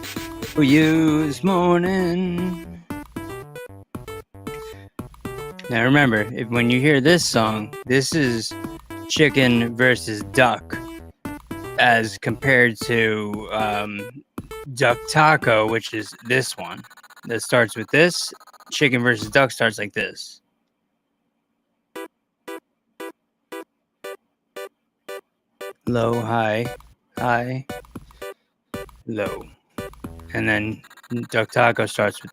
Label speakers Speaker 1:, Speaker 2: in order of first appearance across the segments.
Speaker 1: for you this morning. Now remember, when you hear this song, this is chicken versus duck as compared to duck taco, which is this one that starts with this. Chicken versus duck starts like this. Low, high, high, low. And then duck taco starts with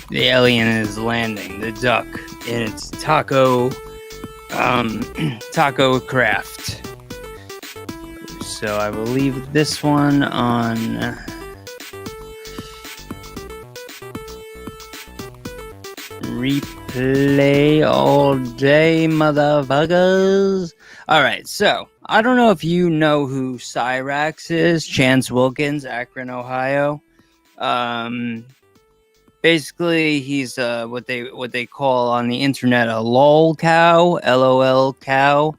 Speaker 1: the alien is landing, the duck in its taco craft. So I will leave this one on replay all day, motherfuckers. All right, so I don't know if you know who Cyrax is. Chance Wilkins, Akron, Ohio. Basically, he's what they call on the internet a lol cow, LOL cow.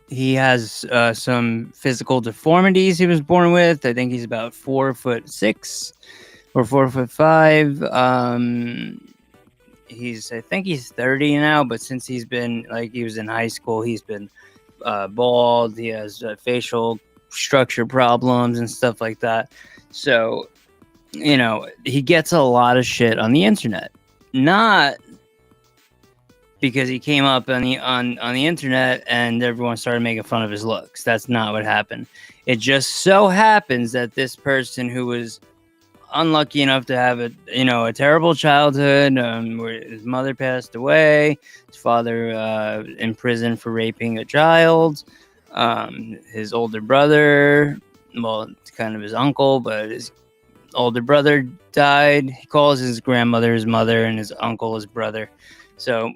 Speaker 1: He has some physical deformities he was born with. I think he's about 4'6" or 4'5". I think he's 30 now, but since he was in high school, he's been bald. He has facial structure problems and stuff like that. So, he gets a lot of shit on the internet. Not because he came up on the internet and everyone started making fun of his looks. That's not what happened. It just so happens that this person who was unlucky enough to have a terrible childhood, where his mother passed away, his father in prison for raping a child, his older brother, well, it's kind of his uncle, but his older brother died. He calls his grandmother his mother and his uncle his brother. So,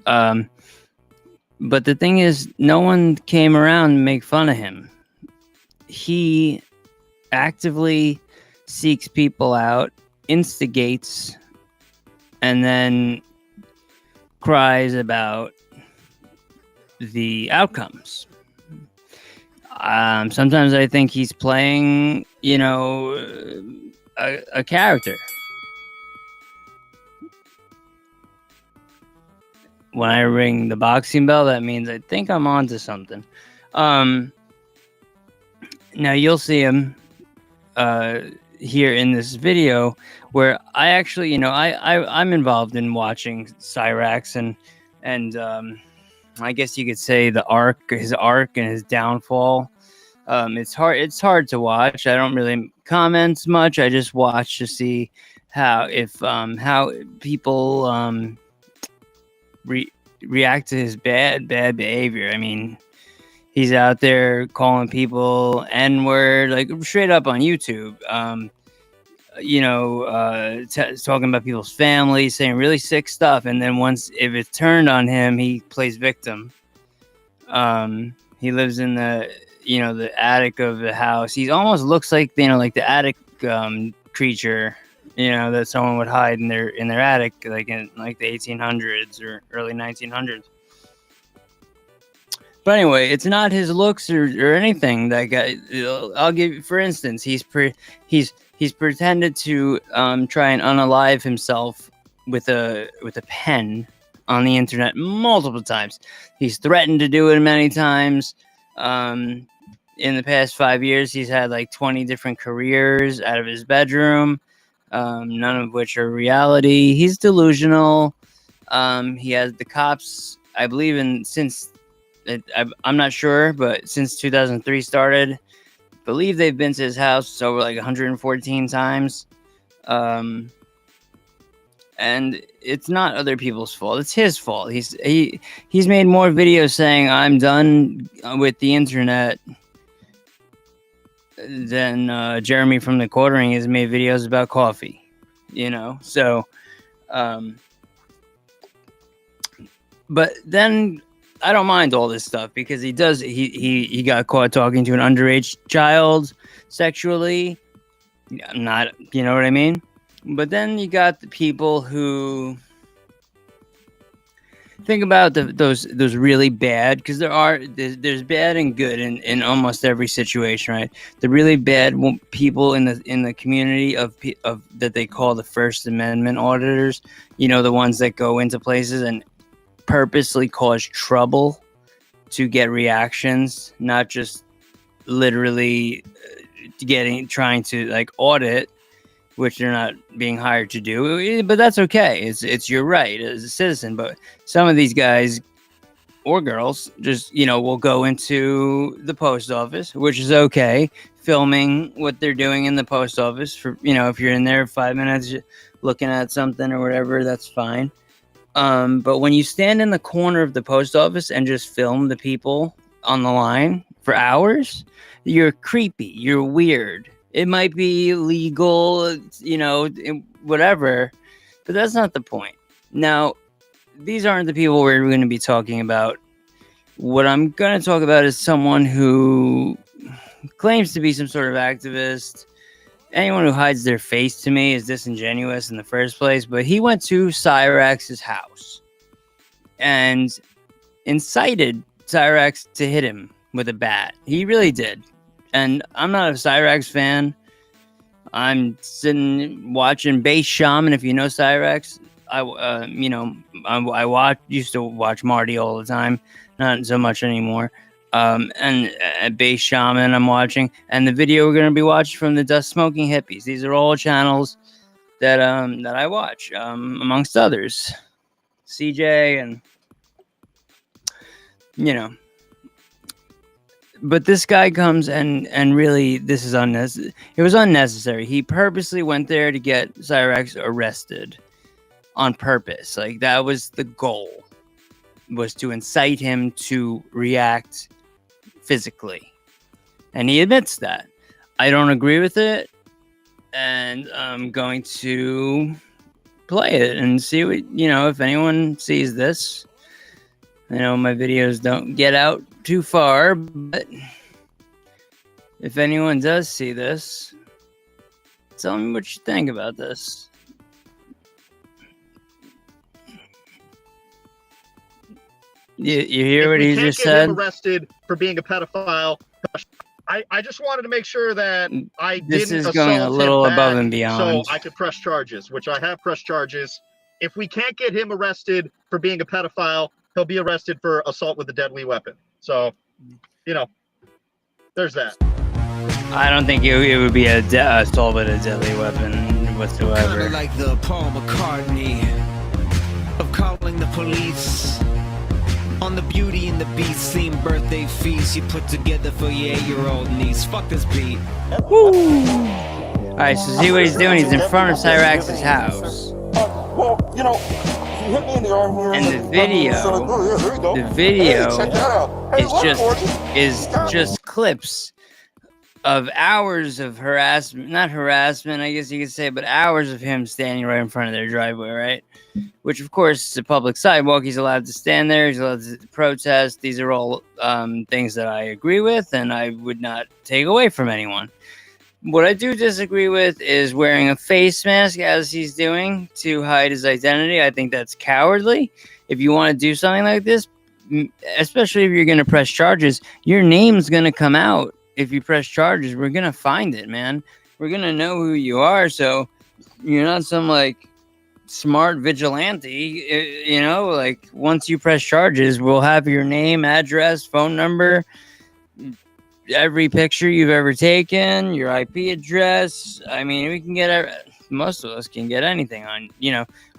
Speaker 1: but the thing is, no one came around to make fun of him. He actively seeks people out, instigates, and then cries about the outcomes. Sometimes I think he's playing, a character. When I ring the boxing bell, that means I think I'm onto something. Now you'll see him here in this video where I actually, I'm involved in watching Cyrax and I guess you could say his arc and his downfall. It's hard to watch. I don't really comment much. I just watch to see how people react to his bad behavior. I mean, he's out there calling people N-word, like straight up on YouTube. Talking about people's families, saying really sick stuff, and then if it's turned on him, he plays victim. He lives in the attic of the house. He almost looks like like the attic creature, that someone would hide in their attic, like in the 1800s or early 1900s. But anyway, it's not his looks or anything. That guy, I'll give you, for instance, he's pretended to try and unalive himself with a pen on the internet multiple times. He's threatened to do it many times. In the past 5 years, he's had like 20 different careers out of his bedroom, none of which are reality. He's delusional. He has the cops, I believe, I'm not sure, but since 2003 started, I believe they've been to his house over like 114 times. And it's not other people's fault. It's his fault. He's made more videos saying I'm done with the internet than Jeremy from the Quartering has made videos about coffee. So but then I don't mind all this stuff because he got caught talking to an underage child sexually. Not, you know what I mean? But then you got the people who think about those really bad, because there's bad and good in almost every situation, right? The really bad people in the community of that they call the First Amendment auditors, the ones that go into places and purposely cause trouble to get reactions, not just literally trying to like audit, which they're not being hired to do, but that's okay. It's your right as a citizen. But some of these guys or girls just, will go into the post office, which is okay, filming what they're doing in the post office for, if you're in there 5 minutes looking at something or whatever, that's fine. But when you stand in the corner of the post office and just film the people on the line for hours, you're creepy, you're weird. It might be legal, whatever, but that's not the point. Now, these aren't the people we're going to be talking about. What I'm going to talk about is someone who claims to be some sort of activist. Anyone who hides their face to me is disingenuous in the first place, but he went to Cyrax's house and incited Cyrax to hit him with a bat. He really did. And I'm not a Cyrax fan. I'm sitting watching Bass Shaman. If you know Cyrax, I used to watch Marty all the time, not so much anymore. And Bass Shaman I'm watching, and the video we're gonna be watching from the Dust Smoking Hippies. These are all channels that I watch, amongst others. CJ and But this guy comes and really, this is unnecessary. It was unnecessary. He purposely went there to get Cyrax arrested on purpose. Like, that was the goal, was to incite him to react physically. And he admits that. I don't agree with it. And I'm going to play it and see what, if anyone sees this. I know my videos don't get out too far, but if anyone does see this, tell me what you think about this. You hear what he just said?
Speaker 2: Him arrested for being a pedophile. I just wanted to make sure that I
Speaker 1: this
Speaker 2: didn't
Speaker 1: is going a little above and beyond,
Speaker 2: so I could press charges, which I have pressed charges. If we can't get him arrested for being a pedophile, he'll be arrested for assault with a deadly weapon. So, there's that.
Speaker 1: I don't think it would be assault with a deadly weapon whatsoever.
Speaker 3: Kinda like the Paul McCartney of calling the police on the Beauty and the Beast theme birthday feast you put together for your 8-year-old niece. Fuck this beat.
Speaker 1: Woo! Alright, so see what he's doing? He's in front of Cyrax's house.
Speaker 4: Well, he hit me in the arm here.
Speaker 1: And the video is just clips of hours of harassment, not harassment, I guess you could say, but hours of him standing right in front of their driveway, right? Which, of course, is a public sidewalk. He's allowed to stand there. He's allowed to protest. These are all things that I agree with, and I would not take away from anyone. What I do disagree with is wearing a face mask as he's doing to hide his identity. I think that's cowardly. If you want to do something like this, especially if you're going to press charges, your name's going to come out. If you press charges, we're going to find it, man. We're going to know who you are. So you're not some smart vigilante, like once you press charges, we'll have your name, address, phone number, every picture you've ever taken, your IP address. I mean, we can get, most of us can get anything on,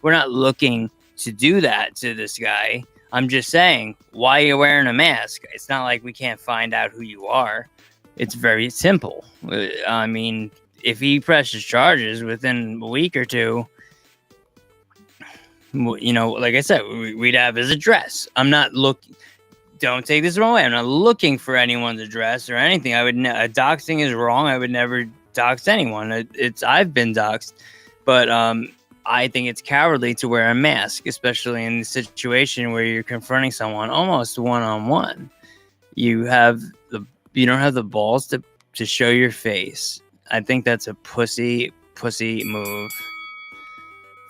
Speaker 1: we're not looking to do that to this guy. I'm just saying, why are you wearing a mask? It's not like we can't find out who you are. It's very simple. I mean, if he presses charges within a week or two, like I said, we'd have his address. I'm not looking. Don't take this the wrong way. I'm not looking for anyone's address or anything. Doxing is wrong. I would never dox anyone. I've been doxed, but I think it's cowardly to wear a mask, especially in the situation where you're confronting someone almost one-on-one. You don't have the balls to show your face. I think that's a pussy move.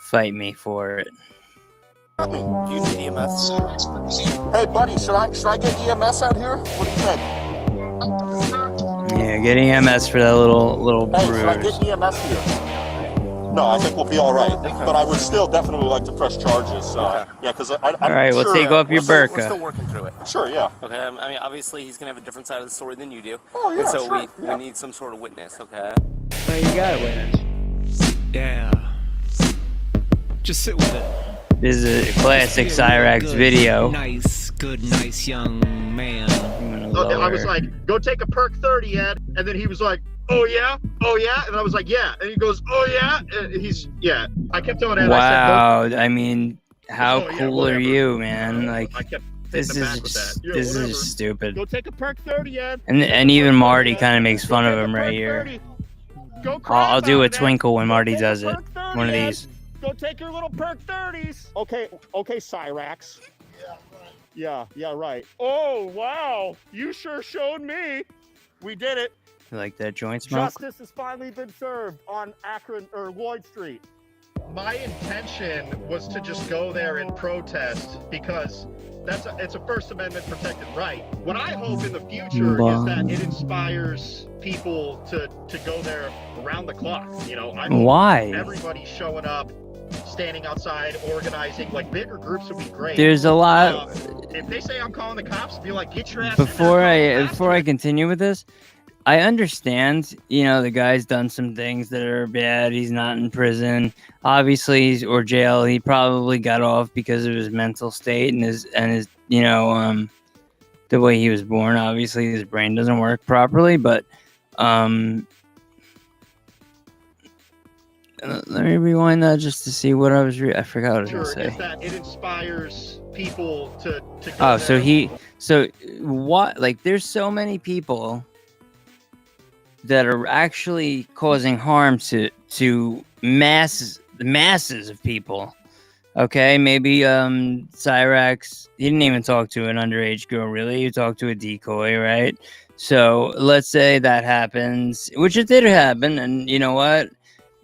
Speaker 1: Fight me for it.
Speaker 4: Help me. Do you need EMS? Hey, buddy, should I get EMS out here? What do you think?
Speaker 1: Yeah, get EMS for that little
Speaker 4: Hey, should I
Speaker 1: bruise.
Speaker 4: get EMS here? No, I think we'll be all right. But I would still definitely like to press charges. Yeah, because I'm
Speaker 1: All right, we'll
Speaker 4: sure,
Speaker 1: take off your
Speaker 5: We're
Speaker 1: burqa.
Speaker 5: still working through it.
Speaker 4: Sure, yeah.
Speaker 5: Okay, I mean, obviously he's gonna have a different side of the story than you do.
Speaker 4: Oh, yeah,
Speaker 5: and so
Speaker 4: sure,
Speaker 5: we need some sort of witness, okay?
Speaker 1: Oh, you got it, witness.
Speaker 3: Yeah. Just sit with it.
Speaker 1: This is a classic
Speaker 3: Just be a
Speaker 1: Cyrax
Speaker 3: good,
Speaker 1: video.
Speaker 3: Nice young man.
Speaker 1: I'm gonna
Speaker 2: I was
Speaker 1: lower.
Speaker 2: like, go take a perk 30, Ed. And then he was like, oh yeah? And I was like, yeah. And he goes, oh yeah? And yeah. I kept telling Ed,
Speaker 1: Wow, I mean, how
Speaker 2: Oh, yeah,
Speaker 1: cool are
Speaker 2: whatever.
Speaker 1: you, man? Like,
Speaker 2: I kept
Speaker 1: this
Speaker 2: taking him back
Speaker 1: is
Speaker 2: with
Speaker 1: just,
Speaker 2: that. Yeah,
Speaker 1: this
Speaker 2: whatever.
Speaker 1: is stupid.
Speaker 2: Go take a perk 30, Ed.
Speaker 1: And even Marty kind of makes fun of him right here. I'll do a twinkle when Marty does it. One of these.
Speaker 2: Go take your little perk 30s. Okay, Cyrax. Yeah, right. Oh, wow. You sure showed me. We did it.
Speaker 1: You like that joint smoke?
Speaker 2: Justice has finally been served on Akron or Lloyd Street. My intention was to just go there and protest because it's a First Amendment protected right. What I hope in the future is that it inspires people to go there around the clock. You know, I hope
Speaker 1: Why?
Speaker 2: everybody's showing up, standing outside, organizing. Like bigger groups would be great.
Speaker 1: There's a lot.
Speaker 2: If they say I'm calling the cops, be like, get your ass.
Speaker 1: Before
Speaker 2: in there,
Speaker 1: I continue with this, I understand, you know, the guy's done some things that are bad. He's not in prison, obviously, or jail. He probably got off because of his mental state and his you know, the way he was born. Obviously, his brain doesn't work properly. But let me rewind that just to see what I was. I forgot what I was gonna say.
Speaker 2: Is that it inspires people to go
Speaker 1: Oh,
Speaker 2: there.
Speaker 1: so what? Like, there's so many people that are actually causing harm to masses of people. Okay, maybe Cyrax, he didn't even talk to an underage girl, really. He talked to a decoy, right? So let's say that happens, which it did happen, and you know what?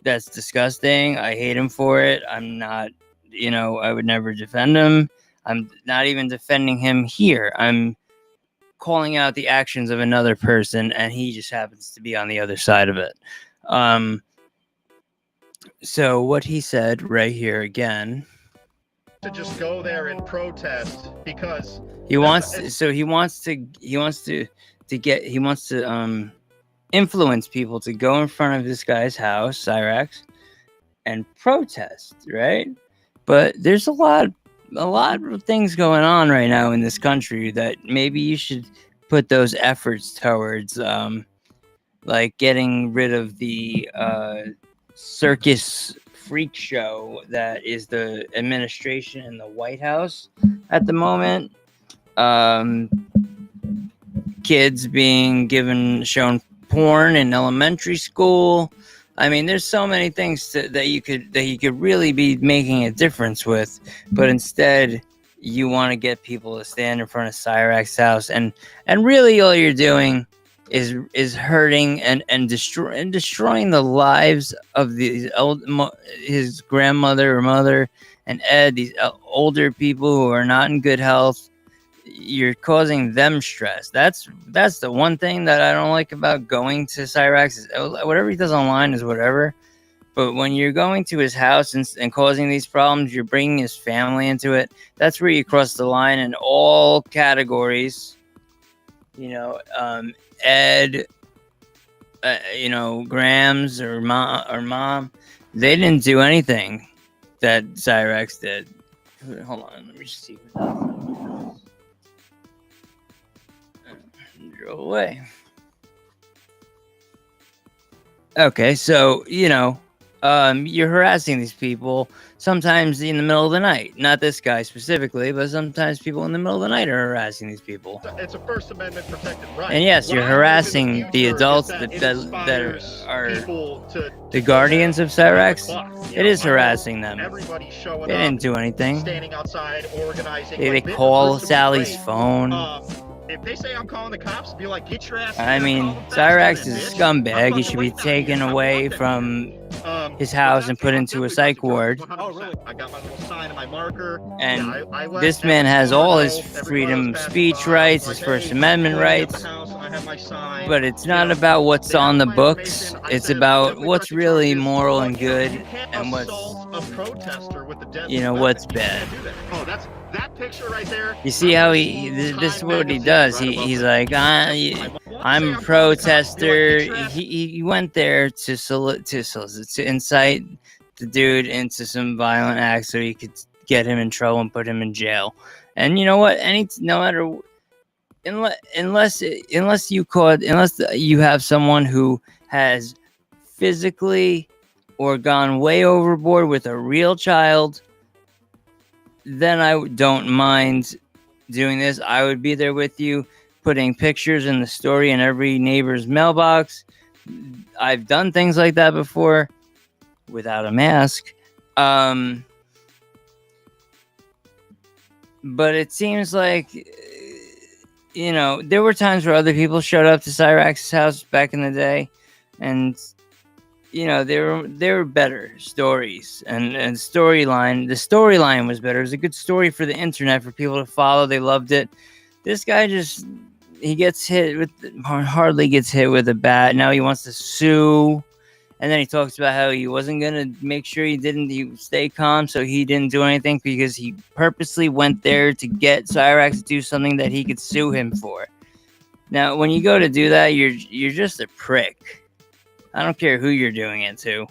Speaker 1: That's disgusting. I hate him for it. I'm not, you know, I would never defend him. I'm not even defending him here. I'm calling out the actions of another person, and he just happens to be on the other side of it. So what he said right here again,
Speaker 2: To just go there and protest because
Speaker 1: he wants to influence people to go in front of this guy's house, Cyrax, and protest, right? But there's a lot of things going on right now in this country that maybe you should put those efforts towards, like getting rid of the circus freak show that is the administration in the White House at the moment. Kids being shown porn in elementary school. I mean, there's so many things that you could really be making a difference with, but instead you want to get people to stand in front of Cyrax's house, and really all you're doing is hurting and destroying the lives of his grandmother or mother and Ed, these older people who are not in good health. You're causing them stress. That's the one thing that I don't like about going to Cyrax. Is whatever he does online is whatever, but when you're going to his house and causing these problems, you're bringing his family into it. That's where you cross the line in all categories. You know, Ed, you know, Grams or mom, they didn't do anything that Cyrax did. Hold on, let me just see what that is. Drove away. Okay, so you know, you're harassing these people sometimes in the middle of the night. Not this guy specifically, but sometimes people in the middle of the night are harassing these people.
Speaker 2: it's a First Amendment protected right.
Speaker 1: And yes,
Speaker 2: What
Speaker 1: you're
Speaker 2: I hope in
Speaker 1: harassing the
Speaker 2: future is
Speaker 1: adults
Speaker 2: that
Speaker 1: that
Speaker 2: it
Speaker 1: are
Speaker 2: people to
Speaker 1: the
Speaker 2: go
Speaker 1: guardians
Speaker 2: there
Speaker 1: of Cyrax.
Speaker 2: around the clock. You
Speaker 1: It
Speaker 2: know,
Speaker 1: is
Speaker 2: I hope
Speaker 1: harassing them.
Speaker 2: Everybody's showing
Speaker 1: They
Speaker 2: up,
Speaker 1: didn't do anything.
Speaker 2: standing outside, organizing.
Speaker 1: They
Speaker 2: like, bigger
Speaker 1: call
Speaker 2: groups would be
Speaker 1: Sally's
Speaker 2: great.
Speaker 1: phone.
Speaker 2: If they say I'm calling the cops, be like, get your ass.
Speaker 1: I mean, Cyrax is a scumbag. He should be taken away from his house and put into a psych ward.
Speaker 2: 100%. Oh, really? I got my little sign and my marker.
Speaker 1: And
Speaker 2: yeah, I let
Speaker 1: this man has
Speaker 2: every
Speaker 1: all
Speaker 2: car
Speaker 1: his
Speaker 2: know, every car
Speaker 1: freedom of
Speaker 2: that's passing
Speaker 1: speech
Speaker 2: by,
Speaker 1: rights,
Speaker 2: like,
Speaker 1: his First
Speaker 2: hey,
Speaker 1: Amendment
Speaker 2: pulling up the
Speaker 1: rights.
Speaker 2: house, I have my sign.
Speaker 1: But it's not
Speaker 2: You know,
Speaker 1: about what's
Speaker 2: they have
Speaker 1: on the
Speaker 2: my
Speaker 1: books.
Speaker 2: information. I
Speaker 1: It's
Speaker 2: said,
Speaker 1: about
Speaker 2: definitely
Speaker 1: what's
Speaker 2: pressing
Speaker 1: really
Speaker 2: charges,
Speaker 1: moral
Speaker 2: but,
Speaker 1: and
Speaker 2: you know,
Speaker 1: good,
Speaker 2: you can't
Speaker 1: and what's,
Speaker 2: assault a protester with a deadly
Speaker 1: you know,
Speaker 2: weapon.
Speaker 1: what's
Speaker 2: You
Speaker 1: bad.
Speaker 2: can't do that. Oh, that's that picture right there.
Speaker 1: You see how this is what he does. He's like, I'm a protester. He went there to incite the dude into some violent acts so he could get him in trouble and put him in jail. And you know what? No matter, unless you have someone who has physically or gone way overboard with a real child, then I don't mind doing this. I would be there with you, putting pictures in the story in every neighbor's mailbox. I've done things like that before without a mask. But it seems like, you know, there were times where other people showed up to Cyrax's house back in the day, and you know, there were better stories and storyline. The storyline was better. It was a good story for the internet for people to follow. They loved it. This guy he gets hit with, hardly gets hit with a bat. Now he wants to sue. And then he talks about how he wasn't going to make sure he stay calm. So he didn't do anything because he purposely went there to get Cyrax to do something that he could sue him for. Now, when you go to do that, you're just a prick. I don't care who you're doing it to.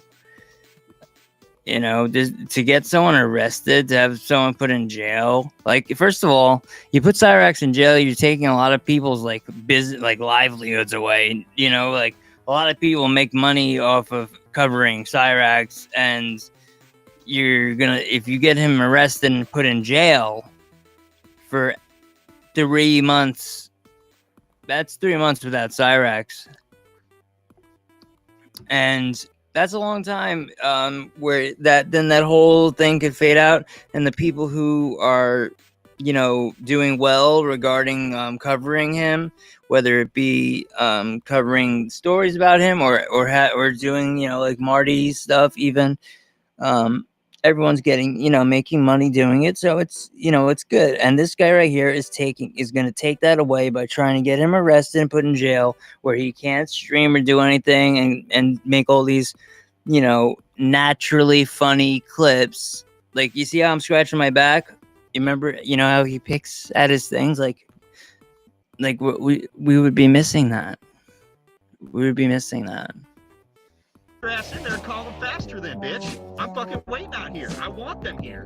Speaker 1: You know, to get someone arrested, to have someone put in jail. Like, first of all, you put Cyrax in jail, you're taking a lot of people's like business, like livelihoods away. You know, like a lot of people make money off of covering Cyrax, and if you get him arrested and put in jail for 3 months, that's 3 months without Cyrax. And that's a long time, where that whole thing could fade out, and the people who are, you know, doing well regarding covering him, whether it be covering stories about him or doing, you know, like Marty's stuff, even everyone's getting, you know, making money doing it, so it's, you know, it's good. And this guy right here is going to take that away by trying to get him arrested and put in jail, where he can't stream or do anything and make all these, you know, naturally funny clips. Like, you see how I'm scratching my back? You remember, you know, how he picks at his things? Like we would be missing that. We would be missing that.
Speaker 2: Your ass in there and call them faster then, bitch. I'm fucking waiting out here. I want them here.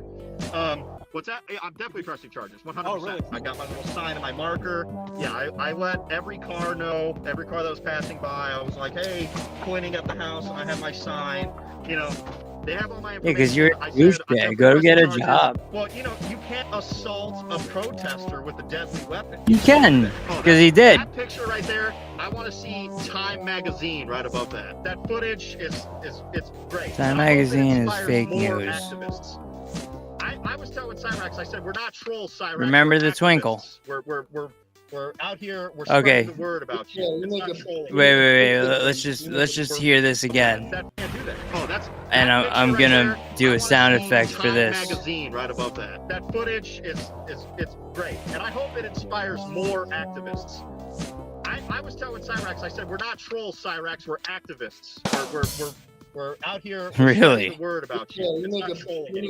Speaker 2: What's that? Yeah, I'm definitely pressing charges, 100%. Oh, really? I got my little sign and my marker. Yeah, I let every car know, every car that was passing by. I was like, hey, pointing at the house. I have my sign. You know, they have all my information.
Speaker 1: Yeah, because you're a douchebag. Go get a job.
Speaker 2: Well, you know, you can't assault a protester with a deadly weapon.
Speaker 1: You can, because he did.
Speaker 2: That picture right there, I want to see Time Magazine right above that. That footage it's great.
Speaker 1: Time Magazine is fake news.
Speaker 2: Activists. I was telling Cyrax, I said, we're not troll Cyrax.
Speaker 1: Remember the twinkle.
Speaker 2: We're out here. We're
Speaker 1: okay.
Speaker 2: Spreading the word about you.
Speaker 1: Wait. Let's just hear this again. And I'm gonna do a sound effect for this.
Speaker 2: Magazine right above that. That footage it's great, and I hope it inspires more activists. I was telling Cyrax, I said, we're not troll Cyrax, we're activists. We're out here. We're
Speaker 1: really?
Speaker 2: The word about you.
Speaker 6: Yeah, you make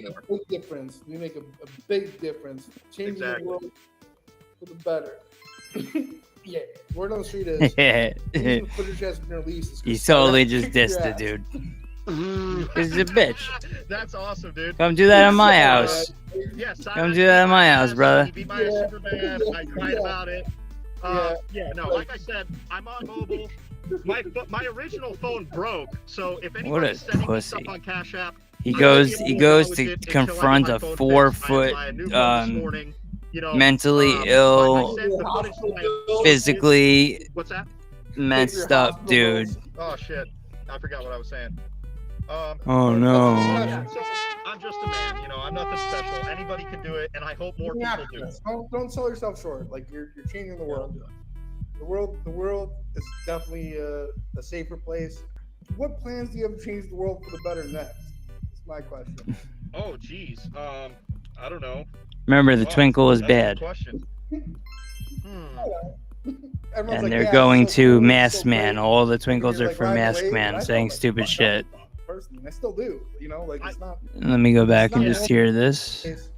Speaker 6: a big difference. You make a big difference. Changing the world for the better. Yeah, word on the street is.
Speaker 1: You totally just dissed it, dude. He's a bitch.
Speaker 2: That's awesome, dude.
Speaker 1: Come do that in my house.
Speaker 2: Yes,
Speaker 1: come do that in my house, brother.
Speaker 2: He beat my Superman. I cried about it. Like I said, I'm on mobile. My original phone broke, so if anybody's sending me stuff on Cash App,
Speaker 1: he goes to confront a 4-foot mentally ill, physically messed up dude.
Speaker 2: Oh shit, I forgot what I was saying.
Speaker 1: Oh no.
Speaker 2: So I'm just a man, you know, I'm nothing special. Anybody can do it, and I hope more people do.
Speaker 6: Don't sell yourself short. Like you're changing the world. The world is definitely a safer place. what plans do you have to change the world for the better next? That's my question.
Speaker 2: Oh, geez. I don't know.
Speaker 1: Remember, the twinkle is
Speaker 2: That's a good
Speaker 1: bad.
Speaker 2: question.
Speaker 6: Everyone's
Speaker 1: And
Speaker 6: like,
Speaker 1: they're
Speaker 6: yeah,
Speaker 1: going
Speaker 6: it's so
Speaker 1: to
Speaker 6: cool, it's
Speaker 1: Masked
Speaker 6: so
Speaker 1: Man.
Speaker 6: great.
Speaker 1: All the
Speaker 6: Like,
Speaker 1: twinkles
Speaker 6: you're,
Speaker 1: are
Speaker 6: like,
Speaker 1: for
Speaker 6: riding the
Speaker 1: Masked
Speaker 6: wave,
Speaker 1: Man
Speaker 6: and I
Speaker 1: saying
Speaker 6: felt, like,
Speaker 1: stupid
Speaker 6: fucked
Speaker 1: shit.
Speaker 6: up personally. I still do. You know, like it's not.
Speaker 1: Let me go back and
Speaker 6: not
Speaker 1: just
Speaker 6: normal.
Speaker 1: hear this.
Speaker 6: It's,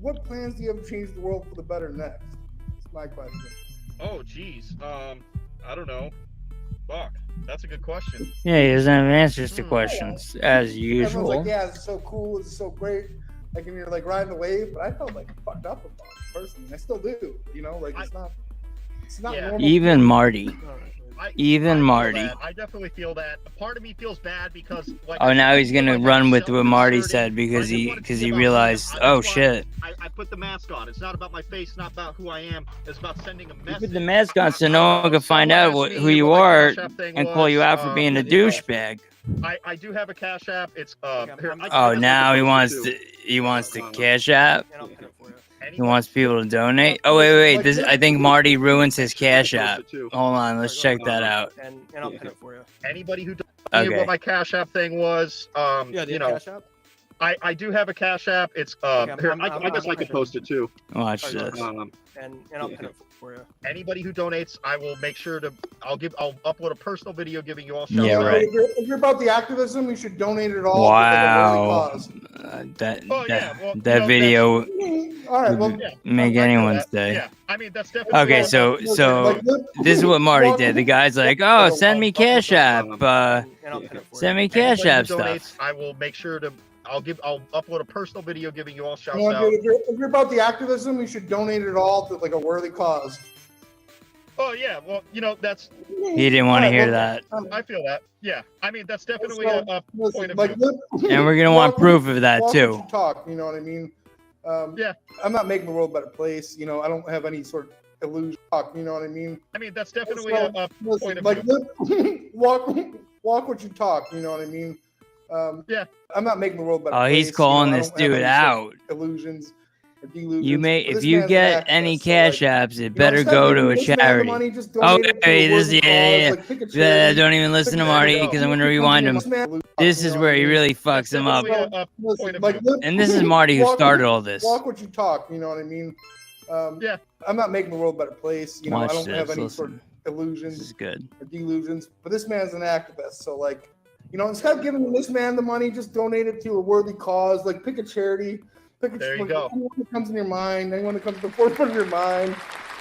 Speaker 6: what plans do you have to change the world for the better next? That's my question.
Speaker 2: Oh, geez. I don't know. Fuck. That's a good question.
Speaker 1: Yeah, he doesn't have answers to questions, as
Speaker 6: Everyone's
Speaker 1: usual.
Speaker 6: like, yeah, this is so cool, this is so great. Like, and you're like riding the wave, but I felt like fucked up about it personally. I still do. You know, like it's not
Speaker 2: Yeah.
Speaker 6: normal.
Speaker 1: Even Marty.
Speaker 2: I
Speaker 1: Even
Speaker 2: feel
Speaker 1: Marty.
Speaker 2: that. I definitely feel that. A part of me feels bad because, like,
Speaker 1: Oh,
Speaker 2: I
Speaker 1: now
Speaker 2: feel
Speaker 1: he's gonna
Speaker 2: like
Speaker 1: run
Speaker 2: I'm
Speaker 1: with what Marty
Speaker 2: self-inserting,
Speaker 1: said because
Speaker 2: but I just
Speaker 1: he
Speaker 2: wanted to see
Speaker 1: he
Speaker 2: about
Speaker 1: realized,
Speaker 2: him.
Speaker 1: oh
Speaker 2: That's why
Speaker 1: shit.
Speaker 2: I put the mask on. It's not about my face, not about who I am. It's about sending a
Speaker 1: You
Speaker 2: message.
Speaker 1: put the mask on so no one can find
Speaker 2: Someone
Speaker 1: out
Speaker 2: asked me
Speaker 1: who you
Speaker 2: what my
Speaker 1: are
Speaker 2: Cash App thing
Speaker 1: and call you
Speaker 2: was.
Speaker 1: out for being a douchebag.
Speaker 2: I do have a Cash App. It's here, I
Speaker 1: Oh,
Speaker 2: guess I
Speaker 1: now
Speaker 2: can
Speaker 1: he
Speaker 2: post
Speaker 1: wants
Speaker 2: it,
Speaker 1: to
Speaker 2: too.
Speaker 1: he wants to Cash App. He
Speaker 2: Anybody-
Speaker 1: wants people to donate. Oh wait, this I think Marty ruins his Cash
Speaker 2: I can
Speaker 1: App.
Speaker 2: post it, too.
Speaker 1: Hold on, let's check that out.
Speaker 7: And I'll pin it for you.
Speaker 2: Anybody who donated
Speaker 1: Okay.
Speaker 2: what my Cash App thing was,
Speaker 7: Yeah,
Speaker 2: you know,
Speaker 7: Cash App?
Speaker 2: I do have a Cash App. It's here, I guess I could post it too.
Speaker 1: Watch this.
Speaker 7: And I'll pin it for you.
Speaker 2: Anybody who donates, I will make sure to. I'll upload a personal video giving you all shout
Speaker 1: Yeah,
Speaker 2: outs.
Speaker 1: right.
Speaker 6: If you're about the activism, you should donate it all
Speaker 1: Wow.
Speaker 6: to like a worthy
Speaker 1: That video
Speaker 6: All right, well,
Speaker 1: would make anyone's day.
Speaker 2: Yeah, I mean that's definitely.
Speaker 1: Okay, so this is what Marty did. The guy's like, "Oh, send me Cash App. Send me Cash
Speaker 2: Anybody
Speaker 1: App
Speaker 2: who donates,
Speaker 1: stuff."
Speaker 2: I will make sure to. I'll upload a personal video giving you all shout
Speaker 6: you know,
Speaker 2: outs.
Speaker 6: if you're about the activism, you should donate it all to like a worthy cause.
Speaker 2: Oh yeah, well you know that's.
Speaker 1: He didn't want to hear that,
Speaker 2: I feel that. Yeah, I mean that's definitely a point of
Speaker 6: like,
Speaker 2: view.
Speaker 1: and we're gonna want proof of that
Speaker 6: walk
Speaker 1: too.
Speaker 6: what you talk, you know what I mean?
Speaker 2: Yeah.
Speaker 6: I'm not making the world a better place. You know, I don't have any sort of illusion. You know what I mean?
Speaker 2: I mean that's definitely
Speaker 6: So,
Speaker 2: a
Speaker 6: listen,
Speaker 2: point of view.
Speaker 6: walk what you talk. You know what I mean?
Speaker 2: Yeah.
Speaker 6: I'm not making the world a better.
Speaker 1: Oh, he's
Speaker 6: place,
Speaker 1: calling
Speaker 6: I
Speaker 1: this
Speaker 6: don't have
Speaker 1: dude
Speaker 6: any
Speaker 1: out.
Speaker 6: sort of illusions or delusions.
Speaker 1: You may,
Speaker 6: But
Speaker 1: if
Speaker 6: this
Speaker 1: you
Speaker 6: man's
Speaker 1: get
Speaker 6: an
Speaker 1: any
Speaker 6: activist, so,
Speaker 1: Cash
Speaker 6: like,
Speaker 1: apps, it
Speaker 6: you know,
Speaker 1: better
Speaker 6: instead
Speaker 1: go
Speaker 6: of
Speaker 1: to
Speaker 6: giving
Speaker 1: a
Speaker 6: this man the
Speaker 1: charity.
Speaker 6: money, just donate it to a
Speaker 1: Okay, this
Speaker 6: worthy
Speaker 1: yeah.
Speaker 6: cause, like, pick a charity,
Speaker 1: Don't even listen to
Speaker 6: pick a
Speaker 1: Marty
Speaker 6: charity.
Speaker 1: because I'm gonna rewind him.
Speaker 6: This man-
Speaker 1: This
Speaker 6: you
Speaker 1: is
Speaker 6: know
Speaker 1: where
Speaker 6: what I
Speaker 1: he
Speaker 6: mean?
Speaker 1: really fucks him up.
Speaker 2: Definitely a point
Speaker 6: Listen,
Speaker 2: of
Speaker 6: like,
Speaker 2: view.
Speaker 1: And this is Marty who
Speaker 6: walk-
Speaker 1: started all this.
Speaker 6: Walk what you talk. You know what I mean?
Speaker 2: Yeah.
Speaker 6: I'm not making the world a better place. You know,
Speaker 1: Watch
Speaker 6: I don't have
Speaker 1: this,
Speaker 6: any sort
Speaker 1: listen.
Speaker 6: of
Speaker 1: This
Speaker 6: illusions
Speaker 1: is good.
Speaker 6: or delusions. But this man's an activist, so like, you know, instead of giving this man the money, just donate it to a worthy cause. Like, pick a charity.
Speaker 2: There you go.
Speaker 6: Anyone that comes in your mind. Anyone that comes to the forefront of your mind.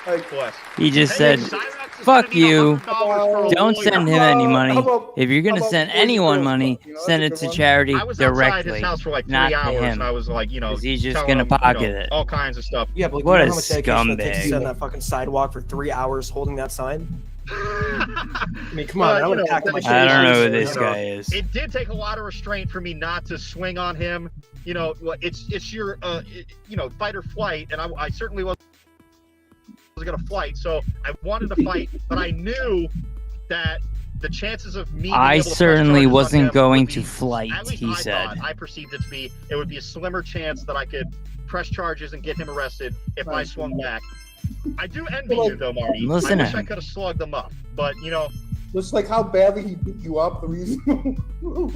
Speaker 6: Like,
Speaker 2: Bless.
Speaker 1: He just
Speaker 2: Hey,
Speaker 1: said,
Speaker 2: Cyrax is
Speaker 1: "Fuck
Speaker 2: gonna need
Speaker 1: you.
Speaker 2: $100 for a
Speaker 1: Don't
Speaker 2: lawyer.
Speaker 1: send him any money.
Speaker 6: How about-
Speaker 1: If you're gonna
Speaker 6: how about
Speaker 1: send
Speaker 6: Boys and
Speaker 1: anyone
Speaker 6: Girls
Speaker 1: money,
Speaker 6: Club? You know,
Speaker 1: send it
Speaker 6: that's a
Speaker 1: to
Speaker 6: good one.
Speaker 1: charity
Speaker 2: I was outside
Speaker 1: directly,
Speaker 2: his house for like 3
Speaker 1: not to
Speaker 2: hours,
Speaker 1: him.
Speaker 2: and I was like, you know,
Speaker 1: 'Cause he's just
Speaker 2: telling
Speaker 1: gonna
Speaker 2: him, you
Speaker 1: pocket
Speaker 2: know,
Speaker 1: it.
Speaker 2: all kinds of stuff.
Speaker 7: Yeah, but like,
Speaker 1: What
Speaker 7: you know
Speaker 1: a
Speaker 7: how much dedication it takes to
Speaker 1: scumbag.
Speaker 7: sit on that fucking sidewalk for 3 hours holding that sign? I mean, come
Speaker 2: Well,
Speaker 7: on, I
Speaker 2: you
Speaker 7: would
Speaker 2: know,
Speaker 7: pack my shit.
Speaker 1: I don't know who
Speaker 7: seriously,
Speaker 1: this
Speaker 7: you know?
Speaker 1: guy is.
Speaker 2: It did take a lot of restraint for me not to swing on him. You know, it's your you know, fight or flight, and I certainly was gonna fight, so I wanted to fight, but I knew that the chances of me being
Speaker 1: I
Speaker 2: able to press
Speaker 1: certainly
Speaker 2: charges on
Speaker 1: wasn't
Speaker 2: him
Speaker 1: going
Speaker 2: would
Speaker 1: to
Speaker 2: be,
Speaker 1: flight,
Speaker 2: at least
Speaker 1: he
Speaker 2: I
Speaker 1: said.
Speaker 2: thought, I perceived it to be, it would be a slimmer chance that I could press charges and get him arrested if I swung back. I do envy you though, Marty.
Speaker 1: Listen
Speaker 2: I
Speaker 1: to
Speaker 2: wish I
Speaker 1: him.
Speaker 2: could have slugged them up, but you know.
Speaker 6: Just like how badly he beat you up. The reason.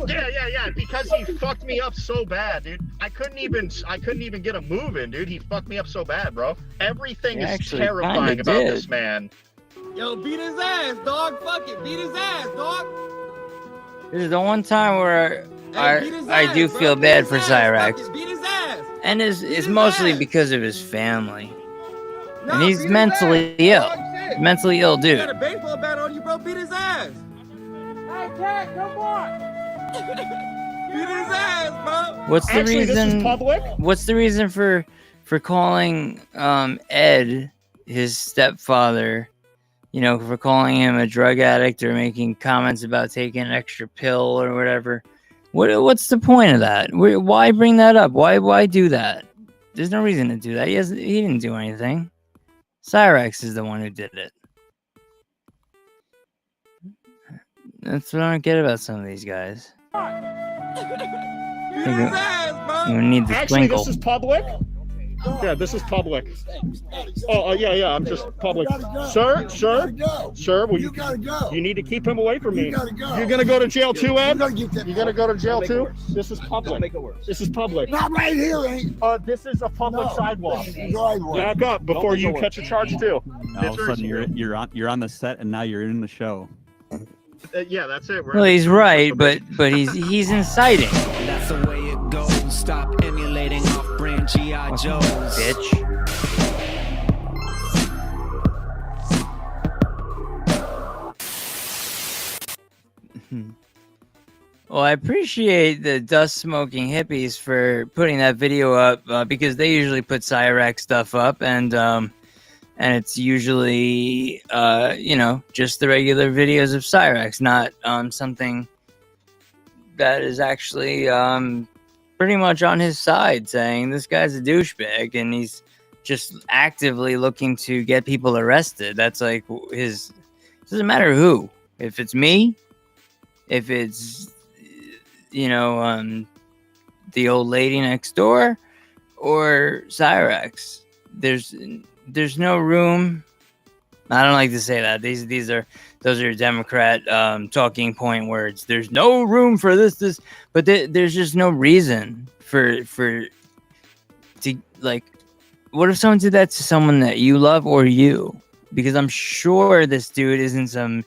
Speaker 2: Yeah. Because he fucked me up so bad, dude. I couldn't even get a move in, dude. He fucked me up so bad, bro. Everything
Speaker 1: He
Speaker 2: is
Speaker 1: actually
Speaker 2: terrifying
Speaker 1: kinda
Speaker 2: about
Speaker 1: did.
Speaker 2: this man.
Speaker 8: Yo, beat his ass, dog. Fuck it, beat his ass, dog.
Speaker 1: This is the one time where
Speaker 8: Hey, beat his
Speaker 1: I
Speaker 8: ass,
Speaker 1: do
Speaker 8: bro.
Speaker 1: feel
Speaker 8: Beat
Speaker 1: bad
Speaker 8: his
Speaker 1: for
Speaker 8: ass. Fuck
Speaker 1: Cyrax.
Speaker 8: it, beat his ass.
Speaker 1: And it's
Speaker 8: his
Speaker 1: mostly
Speaker 8: ass.
Speaker 1: because of his family.
Speaker 8: Nah,
Speaker 1: And he's
Speaker 8: beat his
Speaker 1: mentally
Speaker 8: ass,
Speaker 1: ill.
Speaker 8: dog, shit.
Speaker 1: Mentally ill
Speaker 8: You got
Speaker 1: dude.
Speaker 8: a baseball bat on you, bro. Beat his ass. Hey, Cat, come on. Beat his ass, bro.
Speaker 1: What's the
Speaker 2: Actually, this is
Speaker 1: reason?
Speaker 2: public.
Speaker 1: What's the reason for calling Ed, his stepfather, you know, for calling him a drug addict or making comments about taking an extra pill or whatever? What's the point of that? Why bring that up? Why do that? There's no reason to do that. He didn't do anything. Cyrax is the one who did it. That's what I don't get about some of these guys.
Speaker 8: Beat his ass, bro.
Speaker 1: You need the
Speaker 2: Actually,
Speaker 1: twinkle.
Speaker 2: this is public.
Speaker 4: Yeah, this is public. Oh, yeah, I'm just public. Sir, will you gotta go. You need to keep him away from me. You gotta go. You're gonna go to jail too, Ed? You're gonna go to jail too? This is public. Make it worse. This is public. Not right here, ain't. This is a public sidewalk. Back up before you catch a charge too.
Speaker 9: All of a sudden, you're on the set, and now you're in the show.
Speaker 2: Yeah, that's it.
Speaker 1: Well, he's right, but he's inciting.
Speaker 3: That's the way it goes. Stop emulating off-brand G.I. Joes.
Speaker 1: Bitch. Well, I appreciate the dust smoking hippies for putting that video up because they usually put Cyrax stuff up, and it's usually just the regular videos of Cyrax, not something that is actually pretty much on his side, saying this guy's a douchebag and he's just actively looking to get people arrested. That's like his. It doesn't matter who. If it's me, if it's the old lady next door, or Cyrax, there's no room. I don't like to say that. Those are Democrat talking point words. There's no room for this, but there's just no reason for what if someone did that to someone that you love or you? Because I'm sure this dude isn't some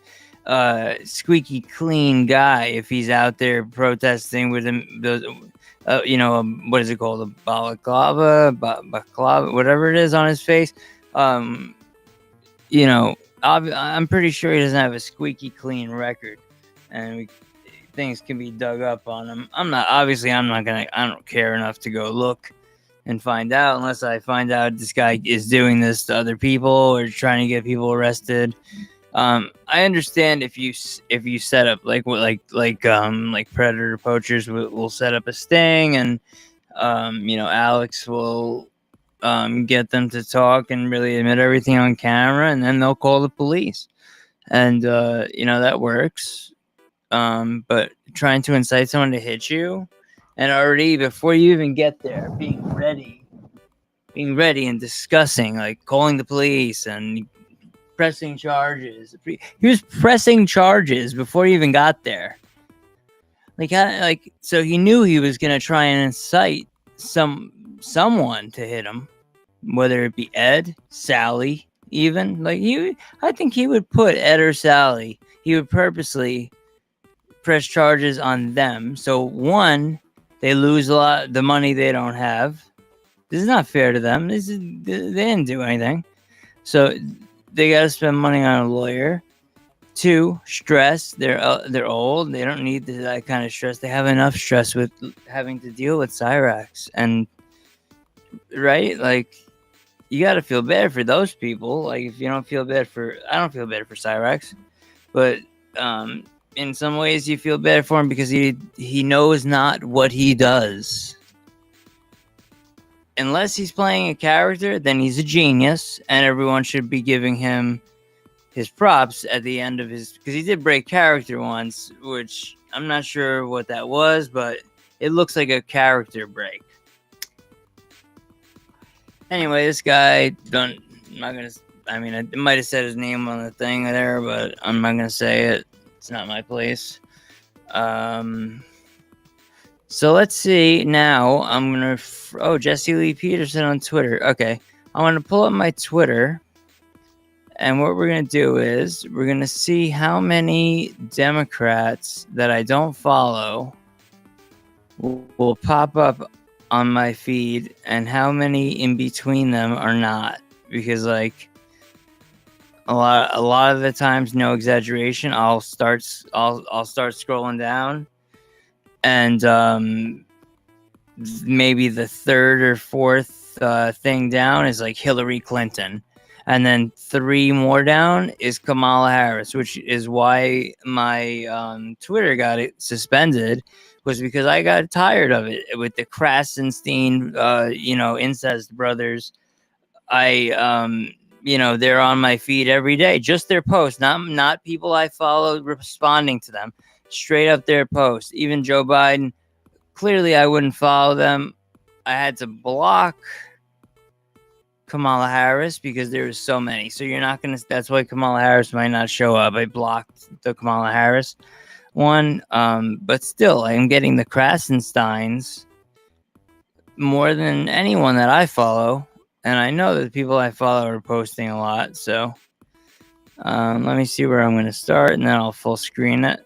Speaker 1: squeaky clean guy if he's out there protesting with him. What is it called? A balaclava, whatever it is on his face. I'm pretty sure he doesn't have a squeaky clean record, and things can be dug up on him. I don't care enough to go look and find out unless I find out this guy is doing this to other people or trying to get people arrested. I understand if you set up like predator poachers will set up a sting, and Alex will get them to talk and really admit everything on camera, and then they'll call the police, and that works. But trying to incite someone to hit you, and already before you even get there, being ready and discussing, like calling the police and pressing charges. He was pressing charges before he even got there. So he knew he was gonna try and incite someone to hit him, whether it be Ed, Sally, even. I think he would put Ed or Sally. He would purposely press charges on them. So one, they lose a lot of the money they don't have. This is not fair to them. They didn't do anything. So they got to spend money on a lawyer. Two, stress. They're old. They don't need that kind of stress. They have enough stress with having to deal with Cyrax. And right, you got to feel bad for those people. If you don't feel bad I don't feel bad for Cyrax, but in some ways you feel bad for him because he knows not what he does. Unless he's playing a character, then he's a genius, and everyone should be giving him his props at the end of because he did break character once, which I'm not sure what that was, but it looks like a character break. Anyway, this guy, I might have said his name on the thing there, but I'm not gonna say it. It's not my place. So let's see. Now I'm gonna. Jesse Lee Peterson on Twitter. Okay, I'm gonna pull up my Twitter, and what we're gonna do is we're gonna see how many Democrats that I don't follow will pop up on my feed, and how many in between them are not. Because a lot of the times, no exaggeration, I'll start scrolling down, and maybe the third or fourth thing down is Hillary Clinton, and then 3 more down is Kamala Harris, which is why my Twitter got it suspended, was because I got tired of it with the Krasenstein incest brothers. They're on my feed every day, just their posts, not people I follow responding to them, straight up their posts. Even Joe Biden, clearly I wouldn't follow them. I had to block Kamala Harris because there was so many. So you're not gonna. That's why Kamala Harris might not show up. I blocked the Kamala Harris one, but still, I'm getting the Krasensteins more than anyone that I follow, and I know that the people I follow are posting a lot. So let me see where I'm going to start, and then I'll full screen it.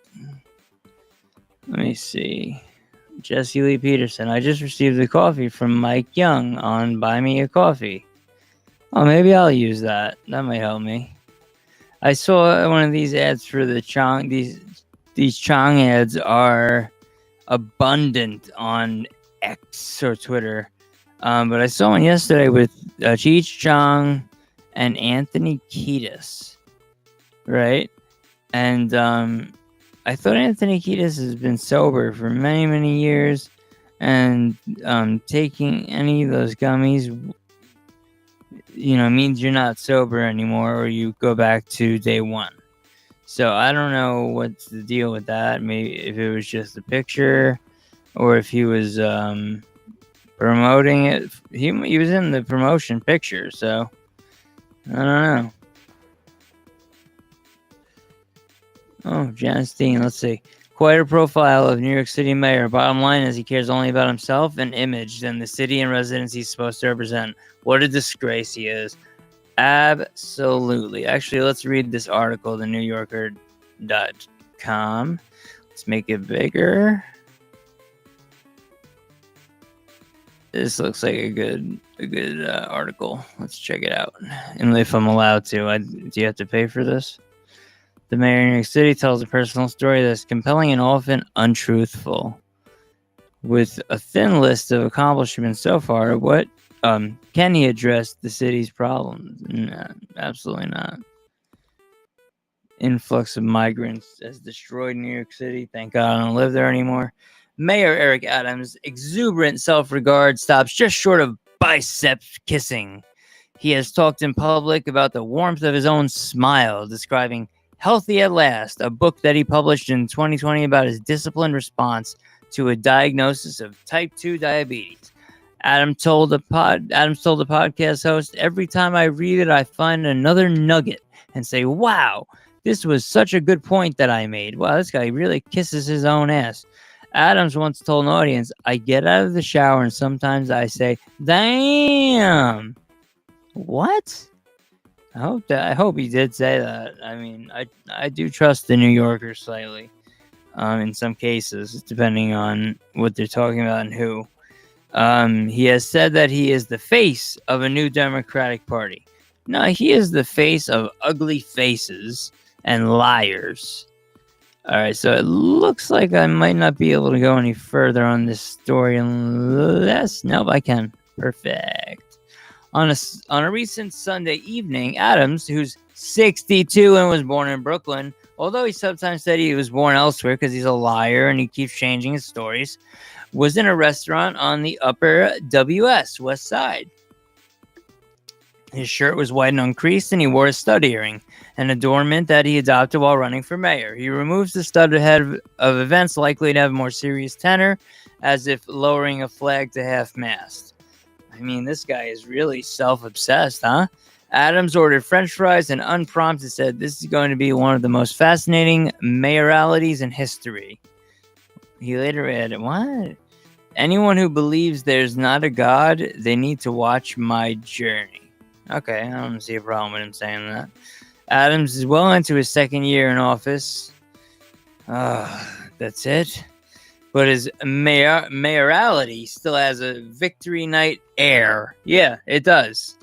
Speaker 1: Let me see. Jesse Lee Peterson. I just received a coffee from Mike Young on Buy Me a Coffee. Oh, maybe I'll use that. That might help me. I saw one of these ads for the Chong. These Chong ads are abundant on X or Twitter. But I saw one yesterday with Cheech Chong and Anthony Kiedis. Right? And I thought Anthony Kiedis has been sober for many, many years. And taking any of those gummies, means you're not sober anymore, or you go back to day one. So I don't know what's the deal with that. Maybe if it was just a picture, or if he was promoting it. He was in the promotion picture, so I don't know. Oh, Janice Dean, let's see. Quite a profile of New York City mayor. Bottom line is he cares only about himself and image than the city and residents he's supposed to represent. What a disgrace he is. Absolutely. Actually, let's read this article, the NewYorker.com. Let's make it bigger. This looks like a good article. Let's check it out. And if I'm allowed to, do you have to pay for this? The mayor of New York City tells a personal story that's compelling and often untruthful. With a thin list of accomplishments so far, what can he address the city's problems? No, absolutely not. Influx of migrants has destroyed New York City. Thank God I don't live there anymore. Mayor Eric Adams' exuberant self-regard stops just short of biceps kissing. He has talked in public about the warmth of his own smile, describing Healthy at Last, a book that he published in 2020 about his disciplined response to a diagnosis of type 2 diabetes. Adams told the podcast host, every time I read it, I find another nugget and say, wow, this was such a good point that I made. Wow, this guy really kisses his own ass. Adams once told an audience, I get out of the shower and sometimes I say, damn. What? I hope he did say that. I mean, I do trust the New Yorker slightly. In some cases, depending on what they're talking about and who. He has said that he is the face of a new Democratic Party. No, he is the face of ugly faces and liars. All right, so it looks like I might not be able to go any further on this story unless... Nope, I can. Perfect. On a recent Sunday evening, Adams, who's 62 and was born in Brooklyn, although he sometimes said he was born elsewhere because he's a liar and he keeps changing his stories, was in a restaurant on the Upper WS West Side. His shirt was white and uncreased, and he wore a stud earring, an adornment that he adopted while running for mayor. He removes the stud ahead of events likely to have a more serious tenor, as if lowering a flag to half-mast. I mean, this guy is really self-obsessed, huh? Adams ordered French fries and unprompted said this is going to be one of the most fascinating mayoralities in history. He later added, what? Anyone who believes there's not a God, they need to watch my journey. Okay, I don't see a problem with him saying that. Adams is well into his second year in office. That's it. But his mayorality still has a victory night air. Yeah, it does.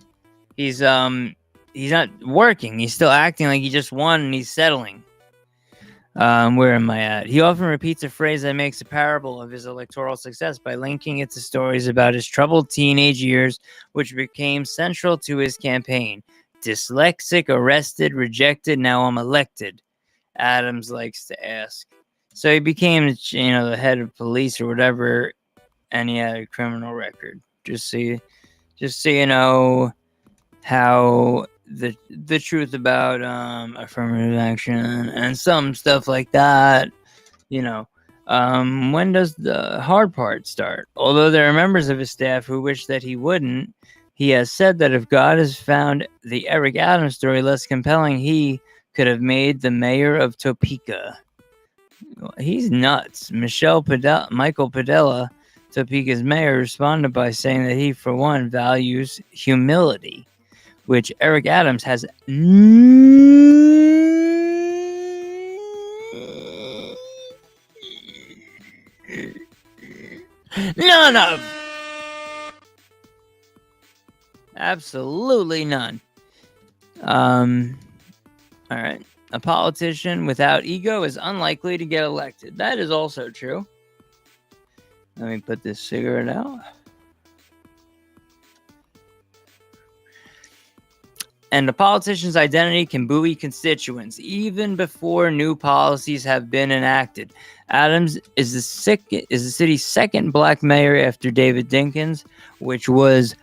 Speaker 1: He's not working. He's still acting like he just won and he's settling. Where am I at? He often repeats a phrase that makes a parable of his electoral success by linking it to stories about his troubled teenage years, which became central to his campaign. Dyslexic, arrested, rejected, now I'm elected. Adams likes to ask. So he became, the head of police or whatever, and he had a criminal record. Just so you know how the truth about affirmative action and some stuff like that. When does the hard part start? Although there are members of his staff who wish that he wouldn't, He has said that if God has found the Eric Adams story less compelling, he could have made the mayor of Topeka. He's nuts. Michael Padilla, Topeka's mayor, responded by saying that he, for one, values humility, which Eric Adams has none of. Absolutely none. All right. A politician without ego is unlikely to get elected. That is also true. Let me put this cigarette out. And a politician's identity can buoy constituents even before new policies have been enacted. Adams is the city's second black mayor after David Dinkins, which was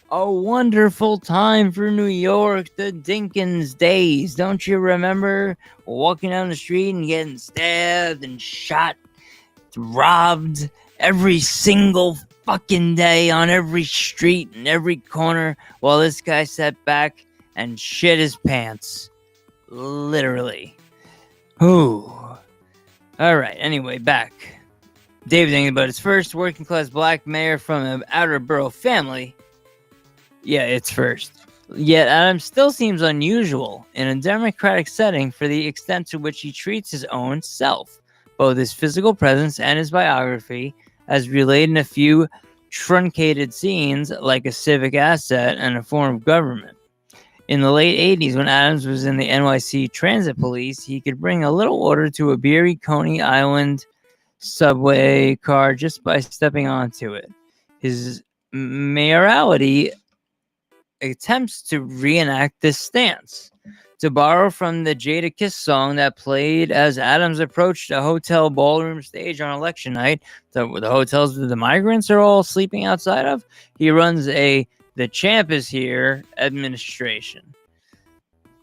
Speaker 1: a wonderful time for New York, the Dinkins days. Don't you remember walking down the street and getting stabbed and shot, robbed every single fucking day on every street and every corner while this guy sat back and shit his pants? Literally. Ooh. Alright, anyway, back. David Dinkins, but his first working class black mayor from an outer borough family. Yeah, it's first. Yet Adams still seems unusual in a democratic setting for the extent to which he treats his own self, both his physical presence and his biography, as relayed in a few truncated scenes like a civic asset and a form of government. In the late 80s, when Adams was in the NYC Transit Police, he could bring a little order to a beery Coney Island subway car just by stepping onto it. His mayoralty attempts to reenact this stance. To borrow from the Jada Kiss song that played as Adams approached a hotel ballroom stage on election night, the hotels that the migrants are all sleeping outside of, he runs "The Champ is Here" administration.